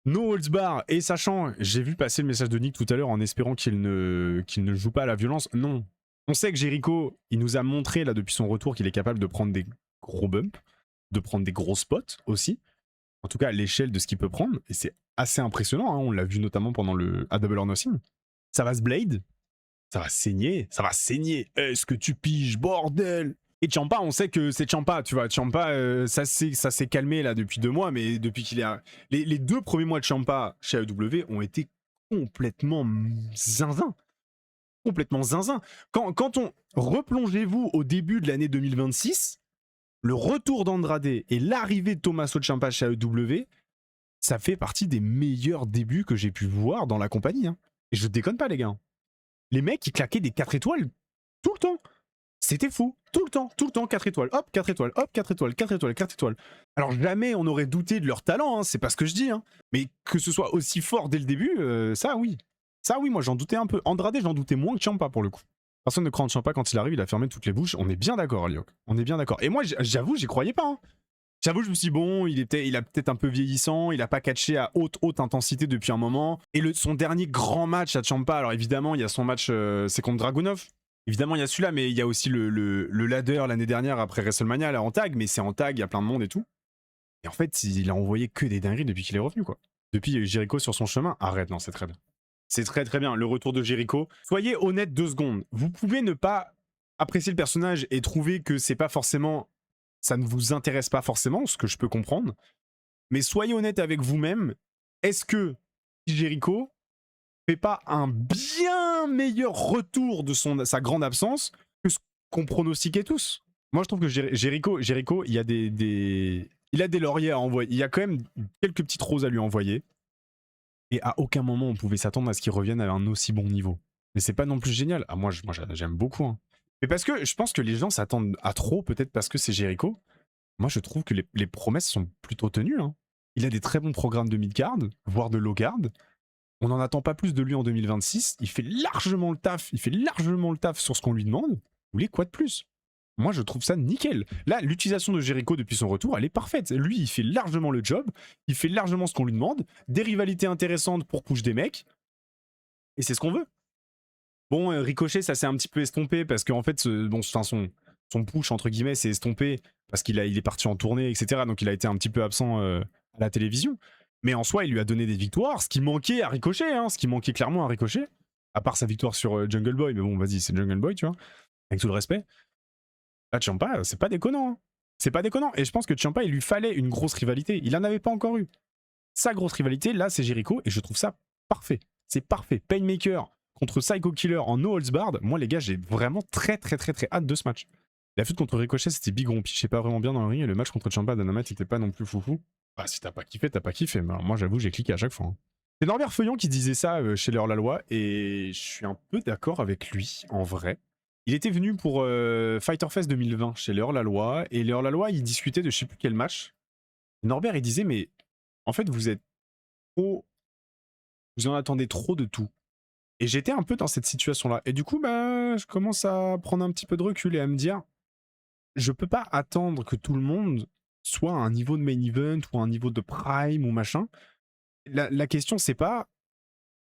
No holds bar. Et sachant, j'ai vu passer le message de Nick tout à l'heure en espérant qu'il ne joue pas à la violence. Non. On sait que Jericho, il nous a montré, là, depuis son retour, qu'il est capable de prendre des gros bumps, de prendre des gros spots aussi. En tout cas, à l'échelle de ce qu'il peut prendre. Et c'est assez impressionnant. Hein. On l'a vu notamment pendant le A Double or Nothing. Ça va se blade. Ça va saigner. Ça va saigner. Est-ce que tu piges, bordel? Et Ciampa, on sait que c'est Ciampa, tu vois. Ciampa, ça s'est calmé là depuis 2 mois, mais depuis qu'il est... Les 2 premiers mois de Ciampa chez AEW ont été complètement zinzin. Complètement zinzin. Quand on... Replongez-vous au début de l'année 2026, le retour d'Andrade et l'arrivée de Tommaso Ciampa chez AEW, ça fait partie des meilleurs débuts que j'ai pu voir dans la compagnie. Hein. Et je déconne pas, les gars. Les mecs, ils claquaient des 4 étoiles tout le temps. C'était fou. Tout le temps, 4 étoiles. Hop, 4 étoiles. Hop, 4 étoiles, 4 étoiles, 4 étoiles. Alors jamais on aurait douté de leur talent, hein, c'est pas ce que je dis. Hein. Mais que ce soit aussi fort dès le début, ça oui. Ça oui, moi j'en doutais un peu. Andrade, j'en doutais moins que Ciampa pour le coup. Personne ne croit en Ciampa quand il arrive, il a fermé toutes les bouches. On est bien d'accord, Aliok. On est bien d'accord. Et moi, j'avoue, j'y croyais pas. Hein. J'avoue, je me suis dit, bon, il a peut-être un peu vieillissant, il a pas catché à haute intensité depuis un moment. Et son dernier grand match à Ciampa, alors évidemment, il y a son match, c'est contre Dragunov. Évidemment, il y a celui-là, mais il y a aussi le ladder l'année dernière après WrestleMania, là, en tag, mais c'est en tag, il y a plein de monde et tout. Et en fait, il a envoyé que des dingueries depuis qu'il est revenu, quoi. Depuis, il y a eu Jericho sur son chemin. Arrête, non, c'est très bien. C'est très très bien, le retour de Jericho. Soyez honnête 2 secondes. Vous pouvez ne pas apprécier le personnage et trouver que c'est pas forcément... Ça ne vous intéresse pas forcément, ce que je peux comprendre. Mais soyez honnête avec vous-même. Est-ce que Jericho fait pas un bien meilleur retour de sa grande absence que ce qu'on pronostiquait tous? Moi, je trouve que Jericho, il y a il a des lauriers à envoyer. Il y a quand même quelques petites roses à lui envoyer. Et à aucun moment on pouvait s'attendre à ce qu'il revienne à un aussi bon niveau. Mais c'est pas non plus génial. Ah, moi j'aime beaucoup. Hein. Mais parce que je pense que les gens s'attendent à trop, peut-être parce que c'est Jericho. Moi je trouve que les promesses sont plutôt tenues. Hein. Il a des très bons programmes de mid-card, voire de low-card. On n'en attend pas plus de lui en 2026. Il fait largement le taf. Il fait largement le taf sur ce qu'on lui demande. Vous voulez quoi de plus? Moi, je trouve ça nickel. Là, l'utilisation de Jericho depuis son retour, elle est parfaite. Lui, il fait largement le job. Il fait largement ce qu'on lui demande. Des rivalités intéressantes pour push des mecs. Et c'est ce qu'on veut. Bon, Ricochet, ça s'est un petit peu estompé parce qu'en fait, son push, entre guillemets, s'est estompé parce qu'il est parti en tournée, etc. Donc, il a été un petit peu absent à la télévision. Mais en soi, il lui a donné des victoires, ce qui manquait à Ricochet, hein, ce qui manquait clairement à Ricochet. À part sa victoire sur Jungle Boy. Mais bon, vas-y, c'est Jungle Boy, tu vois. Avec tout le respect. Là, Ciampa, c'est pas déconnant. Hein. C'est pas déconnant. Et je pense que Ciampa, il lui fallait une grosse rivalité. Il en avait pas encore eu. Sa grosse rivalité, là, c'est Jericho. Et je trouve ça parfait. C'est parfait. Painmaker contre Psycho Killer en no holds barred. Moi, les gars, j'ai vraiment très hâte de ce match. La feud contre Ricochet, c'était big, on pichait pas vraiment bien dans le ring. Et le match contre Ciampa Dynamite était pas non plus foufou. Bah, si t'as pas kiffé, t'as pas kiffé. Mais alors, moi, j'avoue, j'ai cliqué à chaque fois. Hein. C'est Norbert Feuillon qui disait ça chez les Hors-la-Loi. Et je suis un peu d'accord avec lui, en vrai. Il était venu pour Fighter Fest 2020 chez les Hors-la-Loi. Et les Hors-la-Loi, ils discutaient de je sais plus quel match. Et Norbert, il disait, mais en fait, vous êtes trop... Vous en attendez trop de tout. Et j'étais un peu dans cette situation-là. Et du coup, bah, je commence à prendre un petit peu de recul et à me dire, je peux pas attendre que tout le monde soit à un niveau de main event ou à un niveau de prime ou machin. La question, c'est pas...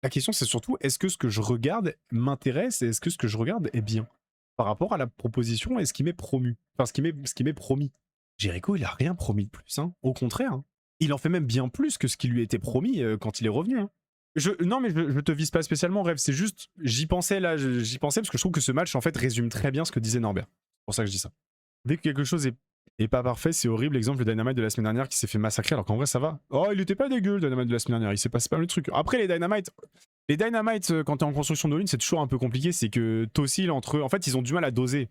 La question, c'est surtout, est-ce que ce que je regarde m'intéresse et est-ce que ce que je regarde est bien par rapport à la proposition et ce qui m'est promu. Enfin, ce qui m'est promis. Jericho, il a rien promis de plus. Hein. Au contraire. Hein. Il en fait même bien plus que ce qui lui a été promis quand il est revenu. Hein. Non, mais je te vise pas spécialement, Rêve. C'est juste, j'y pensais là, j'y pensais parce que je trouve que ce match, en fait, résume très bien ce que disait Norbert. C'est pour ça que je dis ça. Dès que quelque chose est pas parfait, c'est horrible. Exemple, le Dynamite de la semaine dernière qui s'est fait massacrer alors qu'en vrai, ça va. Oh, il était pas dégueu, le Dynamite de la semaine dernière. Il s'est passé pas le truc. Après, les Dynamite, quand t'es en construction de ligne, c'est toujours un peu compliqué. C'est que t'oscilles entre... En fait, ils ont du mal à doser.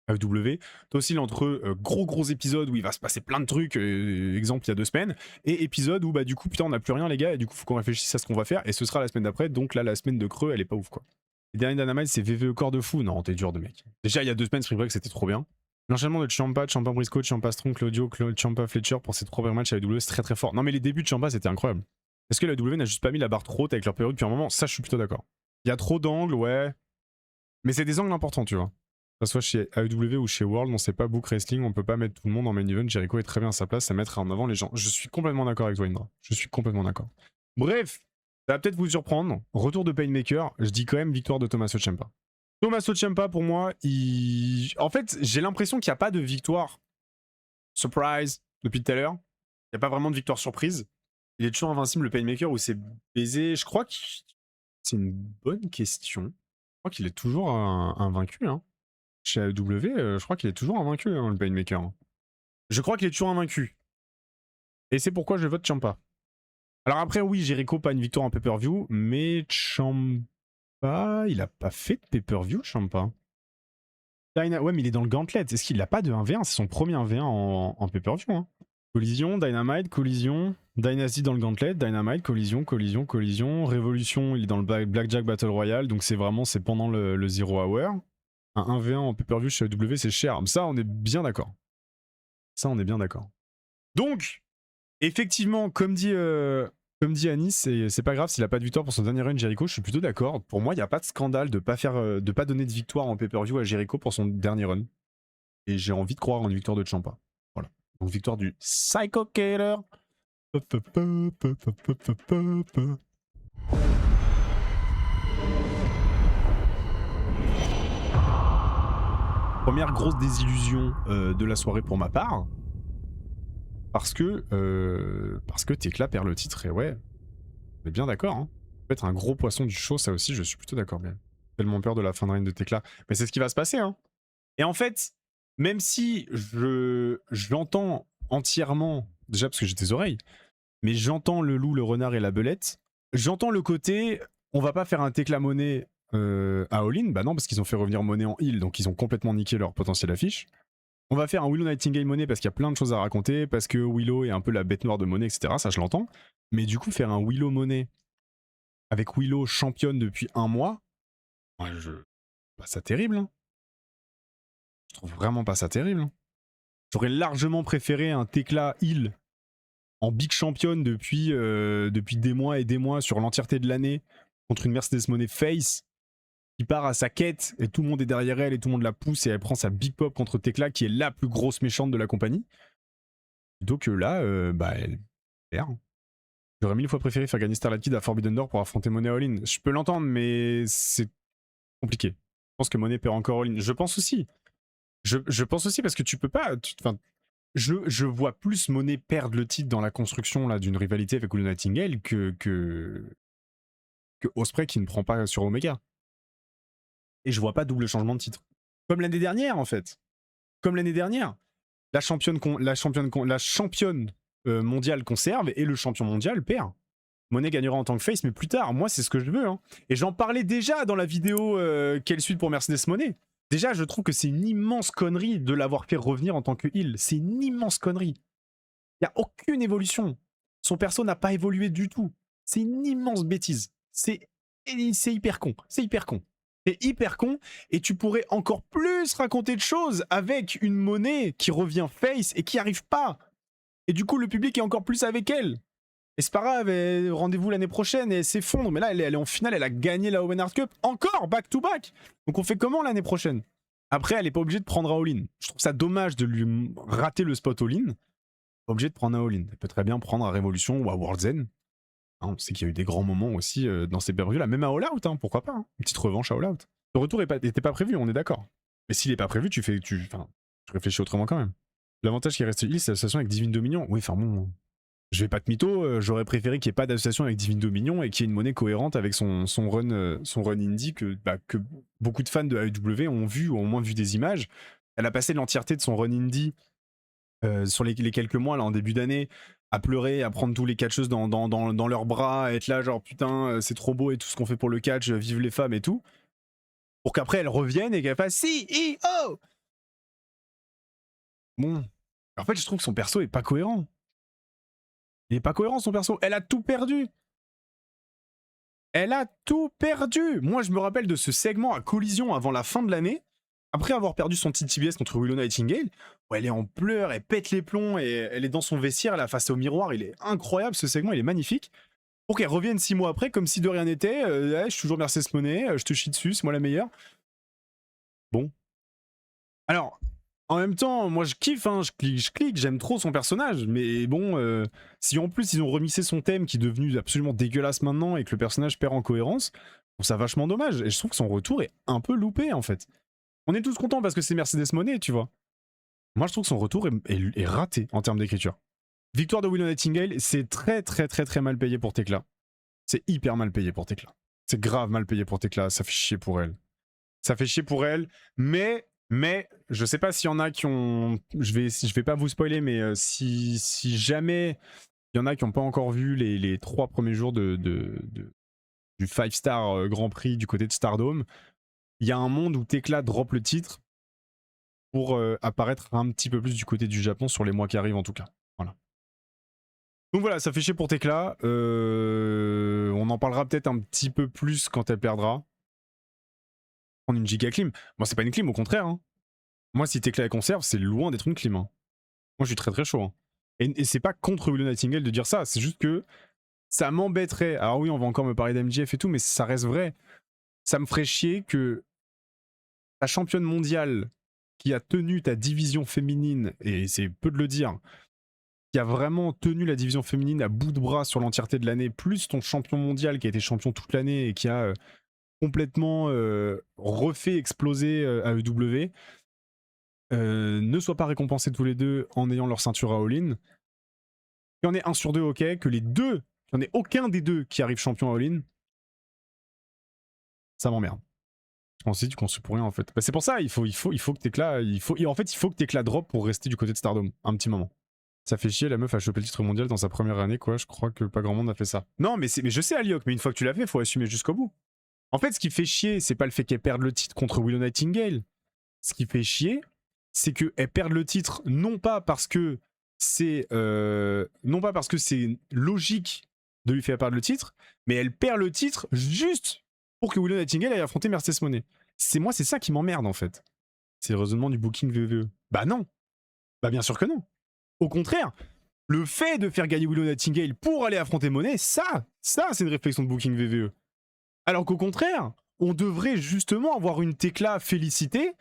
AEW. T'as aussi l'entre gros épisodes où il va se passer plein de trucs, exemple il y a 2 semaines, et épisode où bah du coup putain on n'a plus rien les gars, et du coup faut qu'on réfléchisse à ce qu'on va faire, et ce sera la semaine d'après, donc là la semaine de creux elle est pas ouf quoi. Les derniers Dynamite c'est VVE corps de fou, non t'es dur de mec. Déjà il y a 2 semaines Spring Break c'était trop bien. L'enchaînement de Ciampa Briscoe, Ciampa Strong, Claudio, Ciampa Fletcher pour ces 3 premiers matchs à AEW c'est très fort. Non mais les débuts de Ciampa c'était incroyable. Est-ce que la AEW n'a juste pas mis la barre trop haute avec leur période depuis un moment? Ça je suis plutôt d'accord. Il y a trop d'angles, ouais. Mais c'est des angles importants tu vois. Que ce soit chez AEW ou chez World, on sait pas book wrestling, on peut pas mettre tout le monde en main event. Jericho est très bien à sa place, à mettre en avant les gens. Je suis complètement d'accord avec toi, Indra. Je suis complètement d'accord. Bref, ça va peut-être vous surprendre. Retour de Painmaker, je dis quand même victoire de Tommaso Ciampa. Tommaso Ciampa, pour moi, en fait, j'ai l'impression qu'il n'y a pas de victoire surprise depuis tout à l'heure. Il n'y a pas vraiment de victoire surprise. Il est toujours invincible, le Painmaker, où c'est baisé. Je crois que c'est une bonne question. Je crois qu'il est toujours invaincu, hein. Chez AEW, je crois qu'il est toujours invaincu, hein, le Painmaker. Je crois qu'il est toujours invaincu. Et c'est pourquoi je vote Ciampa. Alors après, oui, Jericho, pas une victoire en pay-per-view, mais Ciampa, il a pas fait de pay-per-view, Ciampa. Ouais, mais il est dans le gauntlet. Est-ce qu'il a pas de 1v1? C'est son premier 1v1 en pay-per-view. Hein. Collision, Dynamite, collision, Dynasty dans le gauntlet, Dynamite, collision, Révolution, il est dans le Blackjack Battle Royale, donc c'est pendant le Zero Hour. Un 1v1 en pay-per-view chez AEW, c'est cher. Ça, on est bien d'accord. Donc, effectivement, comme dit Anis, c'est pas grave s'il a pas de victoire pour son dernier run Jericho, je suis plutôt d'accord. Pour moi, il n'y a pas de scandale de pas donner de victoire en pay-per-view à Jericho pour son dernier run. Et j'ai envie de croire en une victoire de Ciampa. Voilà. Donc, victoire du Psycho Killer. Première grosse désillusion de la soirée pour ma part. Parce que Tekla perd le titre, et ouais, on est bien d'accord. Hein. Ça peut être un gros poisson du show, ça aussi, je suis plutôt d'accord. Bien. Tellement peur de la fin de règne de Tekla. Mais c'est ce qui va se passer. Hein. Et en fait, même si je l'entends entièrement, déjà parce que j'ai des oreilles, mais j'entends le loup, le renard et la belette, j'entends le côté, on va pas faire un Tekla Monet à All-In, bah non, parce qu'ils ont fait revenir Monet en heal, donc ils ont complètement niqué leur potentiel affiche. On va faire un Willow Nightingale Monet parce qu'il y a plein de choses à raconter, parce que Willow est un peu la bête noire de Monet, etc. Ça, je l'entends. Mais du coup, faire un Willow Monet avec Willow championne depuis 1 mois, moi, je trouve pas ça terrible. Hein. Je trouve vraiment pas ça terrible. Hein. J'aurais largement préféré un Tekla Hill en big championne depuis des mois et des mois sur l'entièreté de l'année contre une Mercedes Monet face qui part à sa quête et tout le monde est derrière elle et tout le monde la pousse et elle prend sa big pop contre Tekla qui est la plus grosse méchante de la compagnie. Donc là, elle perd. J'aurais 1000 fois préféré faire gagner Starlight Kid à Forbidden Door pour affronter Monet All-In. Je peux l'entendre, mais c'est compliqué. Je pense que Monet perd encore All-In. Je pense aussi. Je pense aussi parce que tu peux pas... Je vois plus Monet perdre le titre dans la construction là d'une rivalité avec Willow Nightingale que Ospreay qui ne prend pas sur Omega. Et je vois pas double changement de titre. Comme l'année dernière, en fait. Comme l'année dernière. La championne mondiale conserve et le champion mondial perd. Monet gagnera en tant que face, mais plus tard. Moi, c'est ce que je veux. Hein. Et j'en parlais déjà dans la vidéo quelle suite pour Mercedes Monet. Déjà, je trouve que c'est une immense connerie de l'avoir fait revenir en tant que heel. C'est une immense connerie. Il n'y a aucune évolution. Son perso n'a pas évolué du tout. C'est une immense bêtise. C'est hyper con. C'est hyper con. C'est hyper con. Et tu pourrais encore plus raconter de choses avec une Monet qui revient face et qui arrive pas. Et du coup, le public est encore plus avec elle. Et c'est pas grave, rendez-vous l'année prochaine et elle s'effondre. Mais là, elle est en finale, elle a gagné la Owen Hart Cup encore, back to back. Donc on fait comment l'année prochaine? Après, elle est pas obligée de prendre un all-in. Je trouve ça dommage de lui rater le spot all-in. Pas obligée de prendre un all-in. Elle peut très bien prendre à Révolution ou à World's End. Hein, on sait qu'il y a eu des grands moments aussi dans ces pay-per-views là, même à All Out, hein, pourquoi pas. Hein. Une petite revanche à All Out. Le retour n'était pas prévu, on est d'accord. Mais s'il est pas prévu, tu réfléchis autrement quand même. L'avantage qui reste ici, c'est l'association avec Divine Dominion. Oui, enfin bon. Je vais pas te mytho, j'aurais préféré qu'il n'y ait pas d'association avec Divine Dominion et qu'il y ait une Monnaie cohérente avec son run indie que beaucoup de fans de AEW ont vu ou au moins vu des images. Elle a passé l'entièreté de son run indie sur les quelques mois là en début d'année à pleurer, à prendre tous les catcheuses dans leurs bras, à être là genre putain c'est trop beau et tout ce qu'on fait pour le catch, vive les femmes et tout. Pour qu'après elle revienne et qu'elle fasse CEO. bon. En fait, je trouve que son perso est pas cohérent. Il est pas cohérent, son perso. Elle a tout perdu. Elle a tout perdu. Moi, je me rappelle de ce segment à Collision avant la fin de l'année. Après avoir perdu son petit TBS contre Willow Nightingale, où elle est en pleurs, elle pète les plombs, et elle est dans son vestiaire, elle a face au miroir. Il est incroyable, ce segment, il est magnifique. Pour qu'elle revienne 6 mois après, comme si de rien n'était. Je suis toujours Mercedes Moné, je te chie dessus, c'est moi la meilleure. Bon. Alors, en même temps, moi je kiffe, hein, je clique, j'aime trop son personnage, mais bon, si en plus ils ont remixé son thème qui est devenu absolument dégueulasse maintenant et que le personnage perd en cohérence, je trouve ça vachement dommage. Et je trouve que son retour est un peu loupé en fait. On est tous contents parce que c'est Mercedes Moné, tu vois. Moi je trouve que son retour est raté en termes d'écriture. Victoire de Willow Nightingale, c'est très mal payé pour Tekla. C'est hyper mal payé pour Tekla. C'est grave mal payé pour Tekla, ça fait chier pour elle. Ça fait chier pour elle, mais je sais pas s'il y en a qui ont... Je vais pas vous spoiler, mais si jamais il y en a qui n'ont pas encore vu les 3 premiers jours du 5-star Grand Prix du côté de Stardome, il y a un monde où Tekla drop le titre pour apparaître un petit peu plus du côté du Japon sur les mois qui arrivent en tout cas. Voilà. Donc voilà, ça fait chier pour Tekla. On en parlera peut-être un petit peu plus quand elle perdra. Prendre une giga clim. Moi, c'est pas une clim, au contraire. Hein. Moi, si Tekla conserve, c'est loin d'être une clim. Hein. Moi, je suis très chaud. Hein. Et c'est pas contre Willow Nightingale de dire ça, c'est juste que ça m'embêterait. Alors oui, on va encore me parler d'MJF et tout, mais ça reste vrai. Ça me ferait chier que ta championne mondiale qui a tenu ta division féminine, et c'est peu de le dire, qui a vraiment tenu la division féminine à bout de bras sur l'entièreté de l'année, plus ton champion mondial qui a été champion toute l'année et qui a complètement refait exploser AEW, ne soient pas récompensés tous les deux en ayant leur ceinture à all-in. Qu'il y en ait un sur deux, ok, que les deux, qu'il n'y en ait aucun des deux qui arrive champion à all-in, ça m'emmerde. Je pense que tu construis pour rien en fait. Bah, c'est pour ça, il faut que Tekla, en fait, il faut que Tekla drop pour rester du côté de Stardom, un petit moment. Ça fait chier, la meuf a chopé le titre mondial dans sa première année, quoi. Je crois que pas grand monde a fait ça. Non, mais je sais, Aliok, mais une fois que tu l'as fait, faut assumer jusqu'au bout. En fait, ce qui fait chier, c'est pas le fait qu'elle perde le titre contre Willow Nightingale. Ce qui fait chier, c'est qu'elle perde le titre non pas parce que c'est logique de lui faire perdre le titre, mais elle perd le titre juste pour que Willow Nightingale aille affronter Mercedes Moné. C'est ça qui m'emmerde en fait. C'est le raisonnement du booking VVE. Bah non. Bah bien sûr que non. Au contraire, le fait de faire gagner Willow Nightingale pour aller affronter Moné, ça c'est une réflexion de booking VVE. Alors qu'au contraire, on devrait justement avoir une Tekla félicitée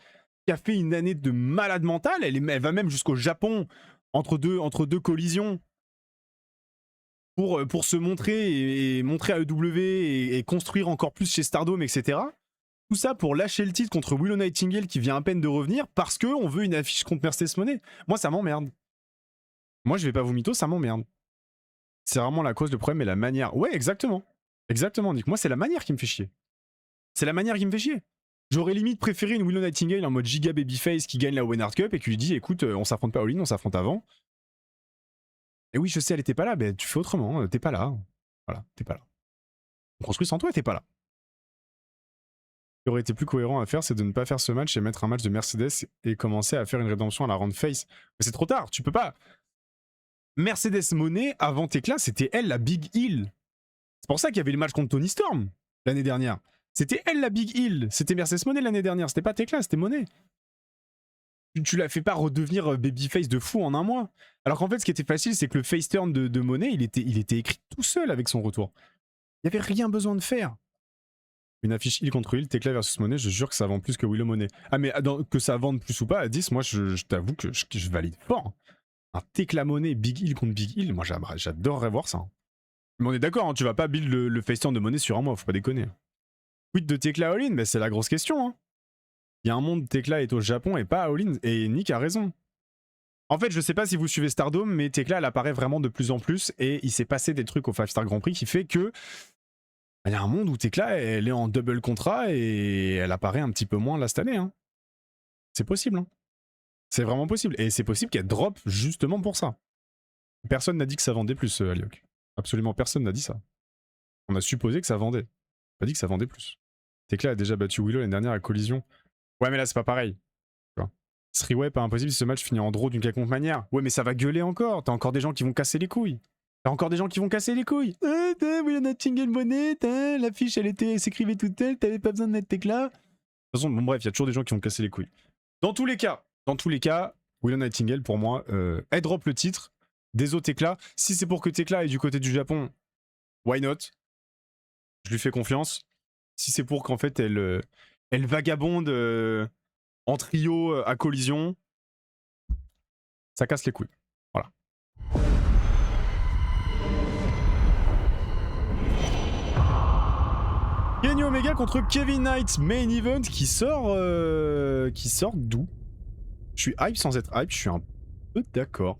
qui a fait une année de malade mentale. Elle va même jusqu'au Japon entre deux collisions pour se montrer et montrer à AEW et construire encore plus chez Stardom, etc. Tout ça pour lâcher le titre contre Willow Nightingale qui vient à peine de revenir parce qu'on veut une affiche contre Mercedes Moné. Moi, ça m'emmerde. Moi, je vais pas vous mytho, ça m'emmerde. C'est vraiment la cause, le problème et la manière. Ouais, exactement. Exactement, Nick. Moi, c'est la manière qui me fait chier. C'est la manière qui me fait chier. J'aurais limite préféré une Willow Nightingale en mode giga babyface qui gagne la Owen Hart Cup et qui lui dit écoute, on s'affronte pas all-in, on s'affronte avant. Et oui, je sais, elle était pas là, mais tu fais autrement, t'es pas là. Voilà, t'es pas là. On construit sans toi, t'es pas là. Ce qui aurait été plus cohérent à faire, c'est de ne pas faire ce match et mettre un match de Mercedes et commencer à faire une rédemption à la round face. Mais c'est trop tard, tu peux pas. Mercedes Moné, avant Tekla, c'était elle la Big Hill. C'est pour ça qu'il y avait le match contre Tony Storm l'année dernière. C'était elle la Big Hill. C'était Mercedes Moné l'année dernière. C'était pas Tekla, c'était Moné. Tu la fais pas redevenir babyface de fou en un mois. Alors qu'en fait, ce qui était facile, c'est que le face turn de Moné, il était écrit tout seul avec son retour. Il n'y avait rien besoin de faire. Une affiche Hill contre Hill, Tekla versus Moné, je jure que ça vend plus que Willow Moné. Ah, mais que ça vende plus ou pas, à 10, moi, je t'avoue que je valide fort. Un Tekla Moné Big Hill contre Big Hill, moi, j'adorerais voir ça. Mais on est d'accord, hein, tu vas pas build le face turn de Moné sur un mois, faut pas déconner. Quid de Tekla all-in, mais c'est la grosse question. Hein. Il y a un monde, Tekla est au Japon et pas à all-in, et Nick a raison. En fait, je sais pas si vous suivez Stardom, mais Tekla, elle apparaît vraiment de plus en plus, et il s'est passé des trucs au 5-Star Grand Prix qui fait que il y a un monde où Tekla, elle est en double contrat, et elle apparaît un petit peu moins là cette année. Hein. C'est possible. Hein. C'est vraiment possible, et c'est possible qu'elle drop justement pour ça. Personne n'a dit que ça vendait plus, Aliok. Absolument personne n'a dit ça. On a supposé que ça vendait. Pas dit que ça vendait plus. Tekla a déjà battu Willow l'année dernière à Collision. Ouais, mais là, c'est pas pareil. 3-way, pas impossible si ce match finit en draw d'une quelconque manière. Ouais, mais ça va gueuler encore. T'as encore des gens qui vont casser les couilles. T'as encore des gens qui vont casser les couilles. Will Nightingale Bonnet, l'affiche elle s'écrivait toute seule, t'avais pas besoin de mettre tes clas. De toute façon, bon bref, il y a toujours des gens qui vont casser les couilles. Dans tous les cas, Will Nightingale pour moi, elle drop le titre, des autres éclats. Si c'est pour que Tekla est du côté du Japon, why not? Je lui fais confiance. Si c'est pour qu'en fait elle vagabonde en trio à collision, ça casse les couilles. Voilà. Kenny Omega contre Kevin Knight, main event qui sort d'où? Je suis hype sans être hype, je suis un peu d'accord.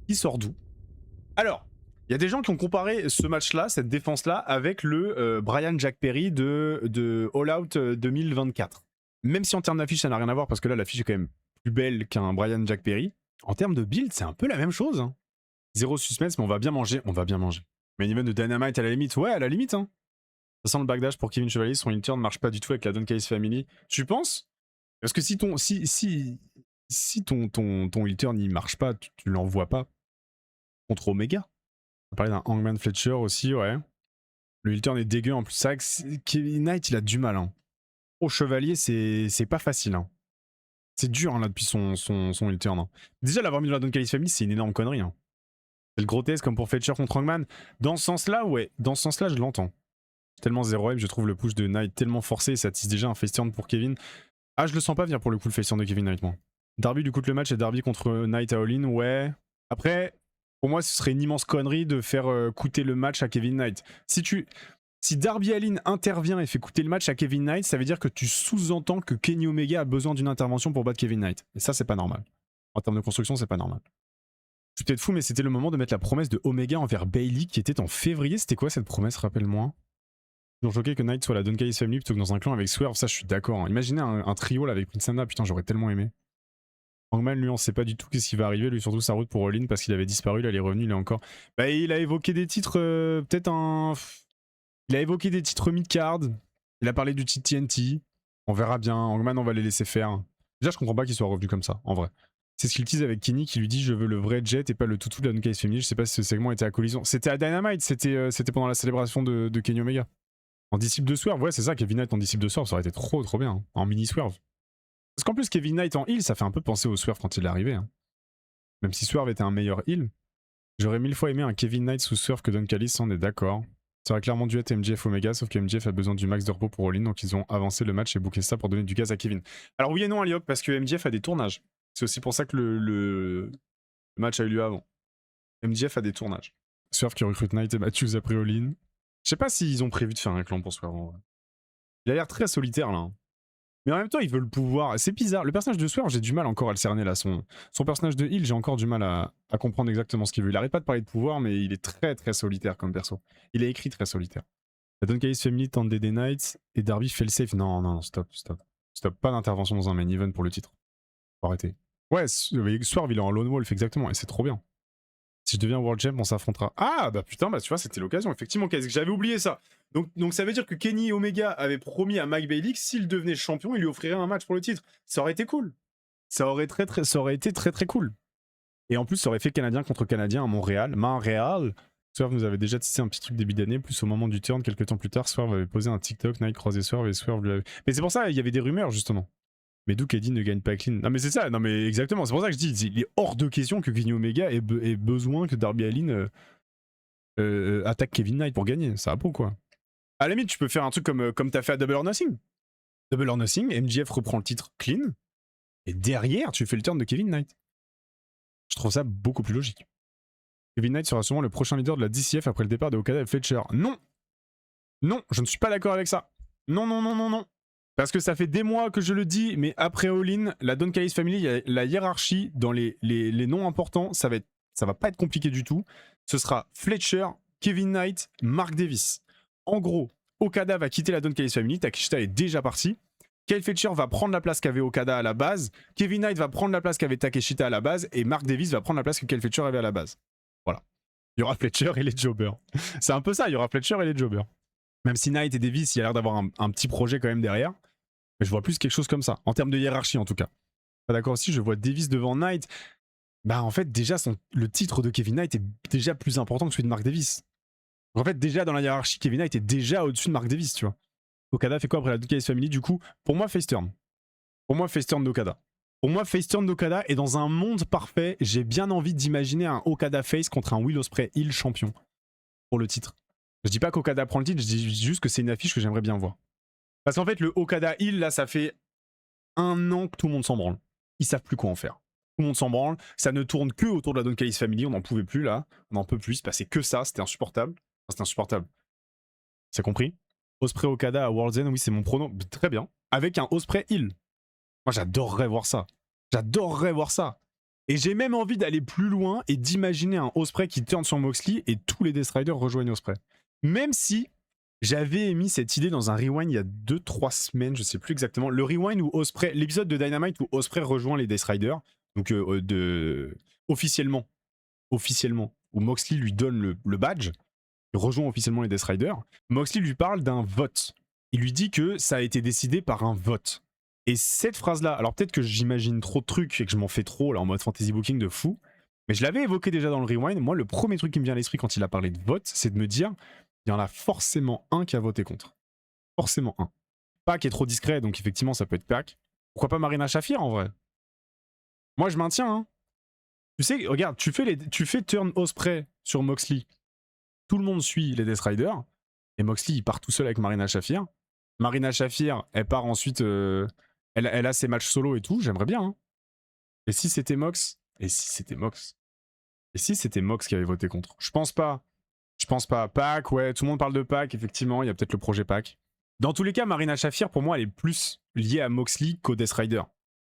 Qui sort d'où? Alors, il y a des gens qui ont comparé ce match-là, cette défense-là, avec le Brian Jack Perry de All Out 2024. Même si en termes d'affiche, ça n'a rien à voir, parce que là, l'affiche est quand même plus belle qu'un Brian Jack Perry. En termes de build, c'est un peu la même chose. Hein. Zéro suspense, mais on va bien manger, Main event de Dynamite à la limite, ouais, à la limite. Hein. Ça sent le backdash pour Kevin Chevalier, son intern ne marche pas du tout avec la Don Callis Family. Tu penses? Parce que si ton intern il marche pas, tu l'envoies pas contre Omega. On parlait d'un Hangman Fletcher aussi, ouais. Le heel turn est dégueu en plus. C'est vrai que Kevin Knight, il a du mal. Hein. Au Chevalier, c'est pas facile. Hein. C'est dur hein, là depuis son heel turn. Hein. Déjà, l'avoir mis dans la Don Callis Family, c'est une énorme connerie. Hein. C'est le grotesque comme pour Fletcher contre Hangman. Dans ce sens-là, ouais. Dans ce sens-là, je l'entends. Tellement zéro hype, je trouve le push de Knight tellement forcé et ça tisse déjà un face turn pour Kevin. Ah, je le sens pas venir pour le coup le face turn de Kevin Knight, moi. Darby du coup le match et Darby contre Knight à All-In, ouais. Après, pour moi, ce serait une immense connerie de faire coûter le match à Kevin Knight. Si Darby Allin intervient et fait coûter le match à Kevin Knight, ça veut dire que tu sous-entends que Kenny Omega a besoin d'une intervention pour battre Kevin Knight. Et ça, c'est pas normal. En termes de construction, c'est pas normal. Je suis peut-être fou, mais c'était le moment de mettre la promesse de Omega envers Bayley qui était en février. C'était quoi cette promesse, rappelle-moi? Toujours choqué que Knight soit la Don Callis Family plutôt que dans un clan avec Swerve, ça je suis d'accord. Hein. Imaginez un trio là avec Prince Nana, putain j'aurais tellement aimé. Hangman lui on sait pas du tout qu'est-ce qui va arriver, lui surtout sa route pour All-In parce qu'il avait disparu, là il est revenu, il est encore... Bah il a évoqué des titres, peut-être un... Il a évoqué des titres mid-card, il a parlé du titre TNT, on verra bien, Hangman on va les laisser faire. Déjà je comprends pas qu'il soit revenu comme ça, en vrai. C'est ce qu'il tease avec Kenny qui lui dit je veux le vrai Jet et pas le toutou de la Don Callis Family, je sais pas si ce segment était à collision. C'était à Dynamite, c'était pendant la célébration de Kenny Omega. En disciple de Swerve, ouais c'est ça, Kevin Knight en disciple de Swerve, ça aurait été trop bien, hein. En mini Swerve. Parce qu'en plus Kevin Knight en heal, ça fait un peu penser au Swerve quand il est arrivé. Hein. Même si Swerve était un meilleur heal, j'aurais 1000 fois aimé un Kevin Knight sous Swerve que Don Callis, on est d'accord. Ça aurait clairement dû être MJF Omega, sauf que MJF a besoin du max de repos pour All-In, donc ils ont avancé le match et booké ça pour donner du gaz à Kevin. Alors oui et non Aliop, parce que MJF a des tournages. C'est aussi pour ça que le match a eu lieu avant. MJF a des tournages. Swerve qui recrute Knight et Matthews après All-In. Je sais pas s'ils ont prévu de faire un clan pour Swerve en vrai. Il a l'air très solitaire là. Hein. Mais en même temps, il veut le pouvoir. C'est bizarre. Le personnage de Swerve, j'ai du mal encore à le cerner là. Son personnage de heal, j'ai encore du mal à comprendre exactement ce qu'il veut. Il arrête pas de parler de pouvoir, mais il est très solitaire comme perso. Il est écrit très solitaire. La Don Callis Family tente d'aider Knight et Darby fait le safe. Non, stop. Pas d'intervention dans un main event pour le titre. Faut arrêter. Ouais, Swerve, il est en lone wolf, exactement. Et c'est trop bien. Si je deviens World Champ, on s'affrontera. Ah bah putain, bah tu vois, c'était l'occasion, effectivement, j'avais oublié ça. Donc ça veut dire que Kenny Omega avait promis à Mike Bailey que s'il devenait champion, il lui offrirait un match pour le titre. Ça aurait été cool. Ça aurait été très cool. Et en plus, ça aurait fait Canadien contre Canadien à Montréal. Swerve nous avait déjà tissé un petit truc début d'année, plus au moment du turn, quelques temps plus tard, Swerve avait posé un TikTok, Knight croisait Swerve et Swerve lui avait... Mais c'est pour ça, il y avait des rumeurs justement. Mais d'où Eddie ne gagne pas clean. Non mais c'est ça, non mais exactement, c'est pour ça que je dis, il est hors de question que Kenny Omega ait besoin que Darby Allin attaque Kevin Knight pour gagner, ça va pas quoi. À la limite, tu peux faire un truc comme t'as fait à Double or Nothing. Double or Nothing, MJF reprend le titre clean, et derrière tu fais le turn de Kevin Knight. Je trouve ça beaucoup plus logique. Kevin Knight sera sûrement le prochain leader de la DCF après le départ de Okada et Fletcher. Non, je ne suis pas d'accord avec ça. Non. Parce que ça fait des mois que je le dis, mais après All-In, la Don Callis Family, la hiérarchie dans les noms importants, ça va pas être compliqué du tout. Ce sera Fletcher, Kevin Knight, Mark Davis. En gros, Okada va quitter la Don Callis Family, Takeshita est déjà parti. Kyle Fletcher va prendre la place qu'avait Okada à la base, Kevin Knight va prendre la place qu'avait Takeshita à la base, et Mark Davis va prendre la place que Kyle Fletcher avait à la base. Voilà. Il y aura Fletcher et les jobbers. C'est un peu ça, il y aura Fletcher et les jobbers. Même si Knight et Davis, il y a l'air d'avoir un petit projet quand même derrière. Mais je vois plus quelque chose comme ça, en termes de hiérarchie en tout cas. Pas d'accord aussi, je vois Davis devant Knight. Bah en fait déjà le titre de Kevin Knight est déjà plus important que celui de Mark Davis. En fait déjà dans la hiérarchie, Kevin Knight est déjà au-dessus de Mark Davis, tu vois. Okada fait quoi après la Don Callis Family du coup? Pour moi face turn. Pour moi face turn d'Okada. Pour moi face turn d'Okada, et dans un monde parfait, j'ai bien envie d'imaginer un Okada face contre un Will Ospreay heel champion pour le titre. Je dis pas qu'Okada prend le titre, je dis juste que c'est une affiche que j'aimerais bien voir. Parce qu'en fait le Okada heel là ça fait 1 an que tout le monde s'en branle. Ils savent plus quoi en faire. Tout le monde s'en branle. Ça ne tourne que autour de la Don Callis Family. On n'en pouvait plus là. On n'en peut plus. Il se passait que ça. C'était insupportable. Enfin, c'était insupportable. C'est compris? Ospreay Okada à World's End, oui, c'est mon prono. Très bien. Avec un Ospreay heel. Moi, j'adorerais voir ça. J'adorerais voir ça. Et j'ai même envie d'aller plus loin et d'imaginer un Ospreay qui turne sur Moxley et tous les Death Riders rejoignent Ospreay. Même si j'avais émis cette idée dans un rewind il y a 2-3 semaines, je sais plus exactement. Le rewind où Ospreay, l'épisode de Dynamite où Ospreay rejoint les Death Riders, donc officiellement, où Moxley lui donne le badge, il rejoint officiellement les Death Riders. Moxley lui parle d'un vote. Il lui dit que ça a été décidé par un vote. Et cette phrase-là, alors peut-être que j'imagine trop de trucs et que je m'en fais trop là en mode fantasy booking de fou, mais je l'avais évoqué déjà dans le rewind. Moi, le premier truc qui me vient à l'esprit quand il a parlé de vote, c'est de me dire il y en a forcément un qui a voté contre. Forcément un. Pac est trop discret, donc effectivement, ça peut être Pac. Pourquoi pas Marina Shafir, en vrai? Moi, je maintiens, hein. Tu sais, regarde, tu fais turn Ospreay sur Moxley. Tout le monde suit les Death Riders. Et Moxley, il part tout seul avec Marina Shafir. Marina Shafir, elle part ensuite... elle a ses matchs solo et tout, j'aimerais bien, hein. Et si c'était Mox? Et si c'était Mox? Et si c'était Mox qui avait voté contre? Je pense pas. Je pense pas. Pac, ouais, tout le monde parle de Pac, effectivement, il y a peut-être le projet Pac. Dans tous les cas, Marina Shafir, pour moi, elle est plus liée à Moxley qu'au Death Rider.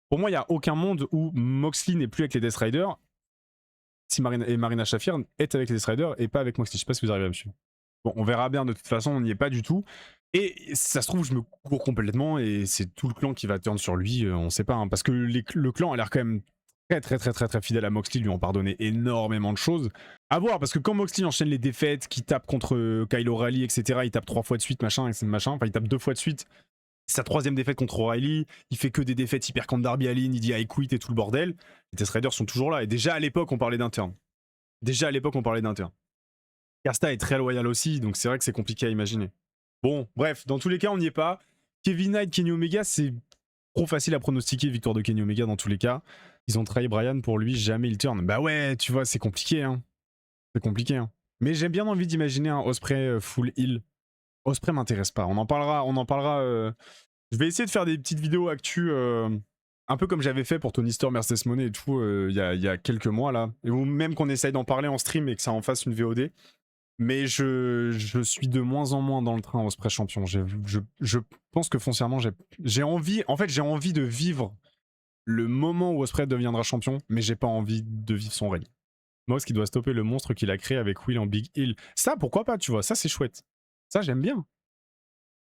Pour moi, il n'y a aucun monde où Moxley n'est plus avec les Death Riders si Marina Shafir est avec les Death Riders et pas avec Moxley. Je sais pas si vous arrivez à me suivre. Bon, on verra bien, de toute façon, on n'y est pas du tout. Et ça se trouve, je me cours complètement et c'est tout le clan qui va turn sur lui, on sait pas, hein, parce que le clan a l'air quand même très fidèle à Moxley, lui ont pardonné énormément de choses. À voir, parce que quand Moxley enchaîne les défaites, qui tape contre Kyle O'Reilly, etc., il tape 3 fois de suite, machin, enfin il tape 2 fois de suite. Sa 3e défaite contre O'Reilly, il fait que des défaites hyper contre Darby Allin, il dit I quit et tout le bordel. Les Death Riders sont toujours là, et déjà à l'époque on parlait d'interne. Casta est très loyal aussi, donc c'est vrai que c'est compliqué à imaginer. Bon, bref, dans tous les cas on n'y est pas. Kevin Knight, Kenny Omega, c'est trop facile à pronostiquer, victoire de Kenny Omega dans tous les cas. Ils ont trahi Brian, pour lui, jamais il turn. Bah ouais, tu vois, c'est compliqué, hein. C'est compliqué, hein. Mais j'ai bien envie d'imaginer un Ospreay full heal. Ospreay m'intéresse pas, on en parlera. Je vais essayer de faire des petites vidéos actu, un peu comme j'avais fait pour Tony Storm, Mercedes Moné et tout, il y a quelques mois là. Et même qu'on essaye d'en parler en stream et que ça en fasse une VOD. Mais je suis de moins en moins dans le train Ospreay champion. Je pense que foncièrement, j'ai envie de vivre le moment où Ospreay deviendra champion, mais j'ai pas envie de vivre son règne. Mox qui doit stopper le monstre qu'il a créé avec Will en Big Hill. Ça, pourquoi pas, tu vois, ça c'est chouette. Ça, j'aime bien.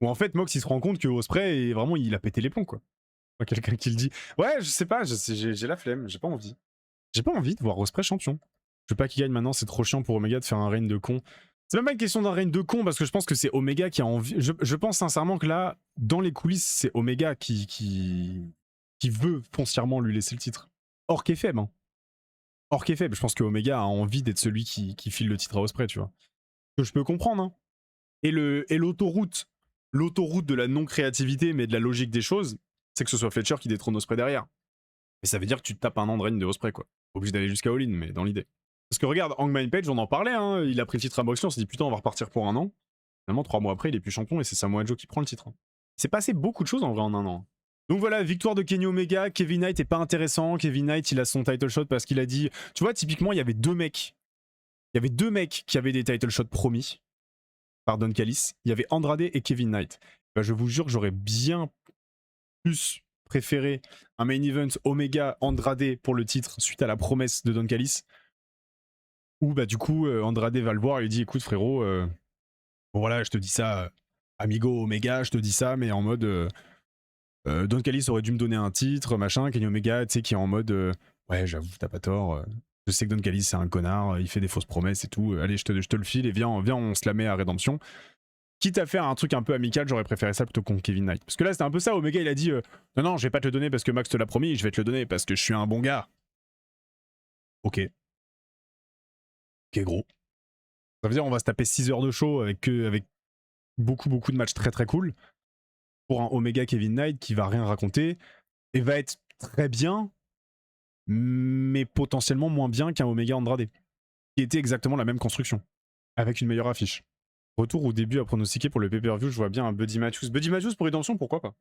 Ou en fait, Mox il se rend compte que Ospreay, vraiment, il a pété les plombs, quoi. Quelqu'un qui le dit. Ouais, je sais pas, j'ai la flemme, j'ai pas envie. J'ai pas envie de voir Ospreay champion. Je veux pas qu'il gagne maintenant, c'est trop chiant pour Omega de faire un règne de con. C'est même pas une question d'un règne de con, parce que je pense que c'est Omega qui a envie. Je pense sincèrement que là, dans les coulisses, c'est Omega qui veut foncièrement lui laisser le titre. Or qu'est faible, hein. Or qu'est faible. Je pense que Omega a envie d'être celui qui file le titre à Ospreay, tu vois. Que je peux comprendre, hein. Et l'autoroute de la non-créativité, mais de la logique des choses, c'est que ce soit Fletcher qui détrône Ospreay derrière. Et ça veut dire que tu te tapes un an de règne de Ospreay, quoi. Obligé d'aller jusqu'à All-In, mais dans l'idée. Parce que regarde, Hangman Page, on en parlait, hein, il a pris le titre à Moxley, on s'est dit putain, on va repartir pour 1 an. Finalement, 3 mois après, il est plus champion et c'est Samoa Joe qui prend le titre. C'est passé beaucoup de choses en vrai en 1 an. Donc voilà, victoire de Kenny Omega. Kevin Knight est pas intéressant. Kevin Knight, il a son title shot parce qu'il a dit. Tu vois, typiquement, il y avait 2 mecs. Il y avait 2 mecs qui avaient des title shots promis par Don Callis. Il y avait Andrade et Kevin Knight. Bah, je vous jure que j'aurais bien plus préféré un main event Omega Andrade pour le titre suite à la promesse de Don Callis. Où bah du coup Andrade va le voir et lui dit écoute frérot, bon voilà je te dis ça, amigo Omega, je te dis ça, mais en mode Don Callis aurait dû me donner un titre, machin, Kenny Omega, tu sais, qui est en mode ouais j'avoue t'as pas tort, je sais que Don Callis c'est un connard, il fait des fausses promesses et tout, allez je te le file et viens on se la met à rédemption. quitte à faire un truc un peu amical, j'aurais préféré ça plutôt contre Kevin Knight. Parce que là, c'était un peu ça. Omega, il a dit non, non, je vais pas te le donner parce que Max te l'a promis, je vais te le donner parce que je suis un bon gars. Ok. Ok, gros. Ça veut dire on va se taper 6 heures de show avec beaucoup de matchs très cool pour un Omega Kevin Knight qui va rien raconter et va être très bien, mais potentiellement moins bien qu'un Omega Andrade, qui était exactement la même construction, avec une meilleure affiche. Retour au début à pronostiquer pour le pay-per-view, je vois bien un Buddy Matthews. Buddy Matthews pour Redemption, pourquoi pas?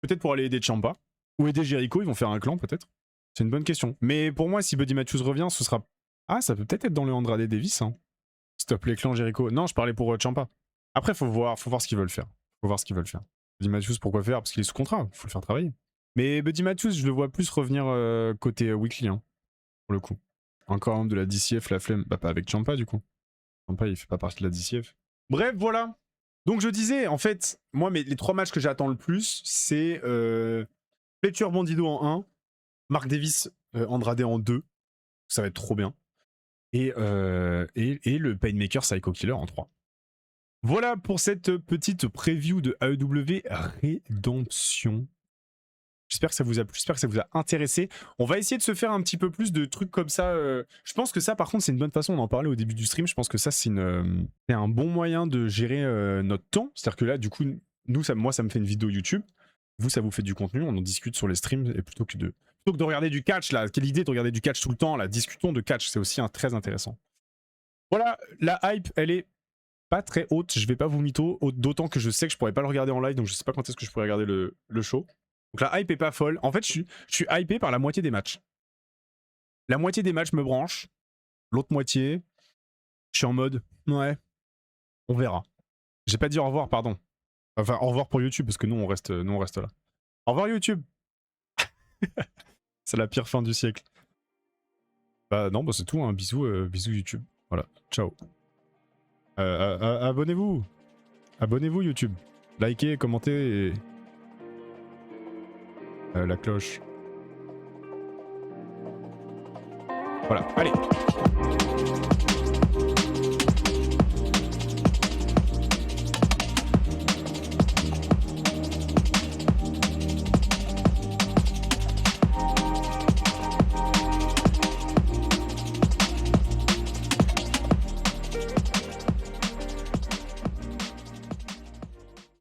Peut-être pour aller aider Ciampa, ou aider Jericho, ils vont faire un clan peut-être. C'est une bonne question. Mais pour moi, si Buddy Matthews revient, ce sera... Ah, ça peut peut-être être dans le Andrade Davis, hein. Stop les clans Jericho. Non, je parlais pour Ciampa. Après, faut voir ce qu'ils veulent faire. Faut voir ce qu'ils veulent faire. Buddy Matthews, pourquoi faire? Parce qu'il est sous contrat, faut le faire travailler. Mais Buddy Matthews, je le vois plus revenir côté weekly, hein, pour le coup. Encore un de la DCF, la flemme. Bah, pas avec Ciampa, du coup. Ciampa, il fait pas partie de la DCF. Bref, voilà. Donc, je disais, en fait, moi, les 3 matchs que j'attends le plus, c'est Fletcher Bandido en 1, Mark Davis Andrade en 2. Ça va être trop bien. Et le Painmaker Psycho Killer en 3. Voilà pour cette petite preview de AEW Redemption. J'espère que ça vous a plu, j'espère que ça vous a intéressé. On va essayer de se faire un petit peu plus de trucs comme ça. Je pense que ça, par contre, c'est une bonne façon, on en parlait au début du stream, je pense que ça, c'est un bon moyen de gérer notre temps. C'est-à-dire que là, du coup, moi, ça me fait une vidéo YouTube. Vous, ça vous fait du contenu, on en discute sur les streams, et plutôt que de regarder du catch, là, quelle idée de regarder du catch tout le temps, là, discutons de catch, c'est aussi très intéressant. Voilà, la hype, elle est pas très haute, je vais pas vous mytho, d'autant que je sais que je pourrais pas le regarder en live, donc je sais pas quand est-ce que je pourrais regarder le show. Donc la hype est pas folle. En fait, je suis hypé par la moitié des matchs. La moitié des matchs me branche, l'autre moitié, je suis en mode, ouais, on verra. J'ai pas dit au revoir, pardon. Enfin, au revoir pour YouTube, parce que nous, on reste là. Au revoir YouTube. C'est la pire fin du siècle. Bah non, bah c'est tout, hein. Bisous YouTube. Voilà, ciao. Abonnez-vous. Abonnez-vous YouTube. Likez, commentez et... la cloche. Voilà, allez.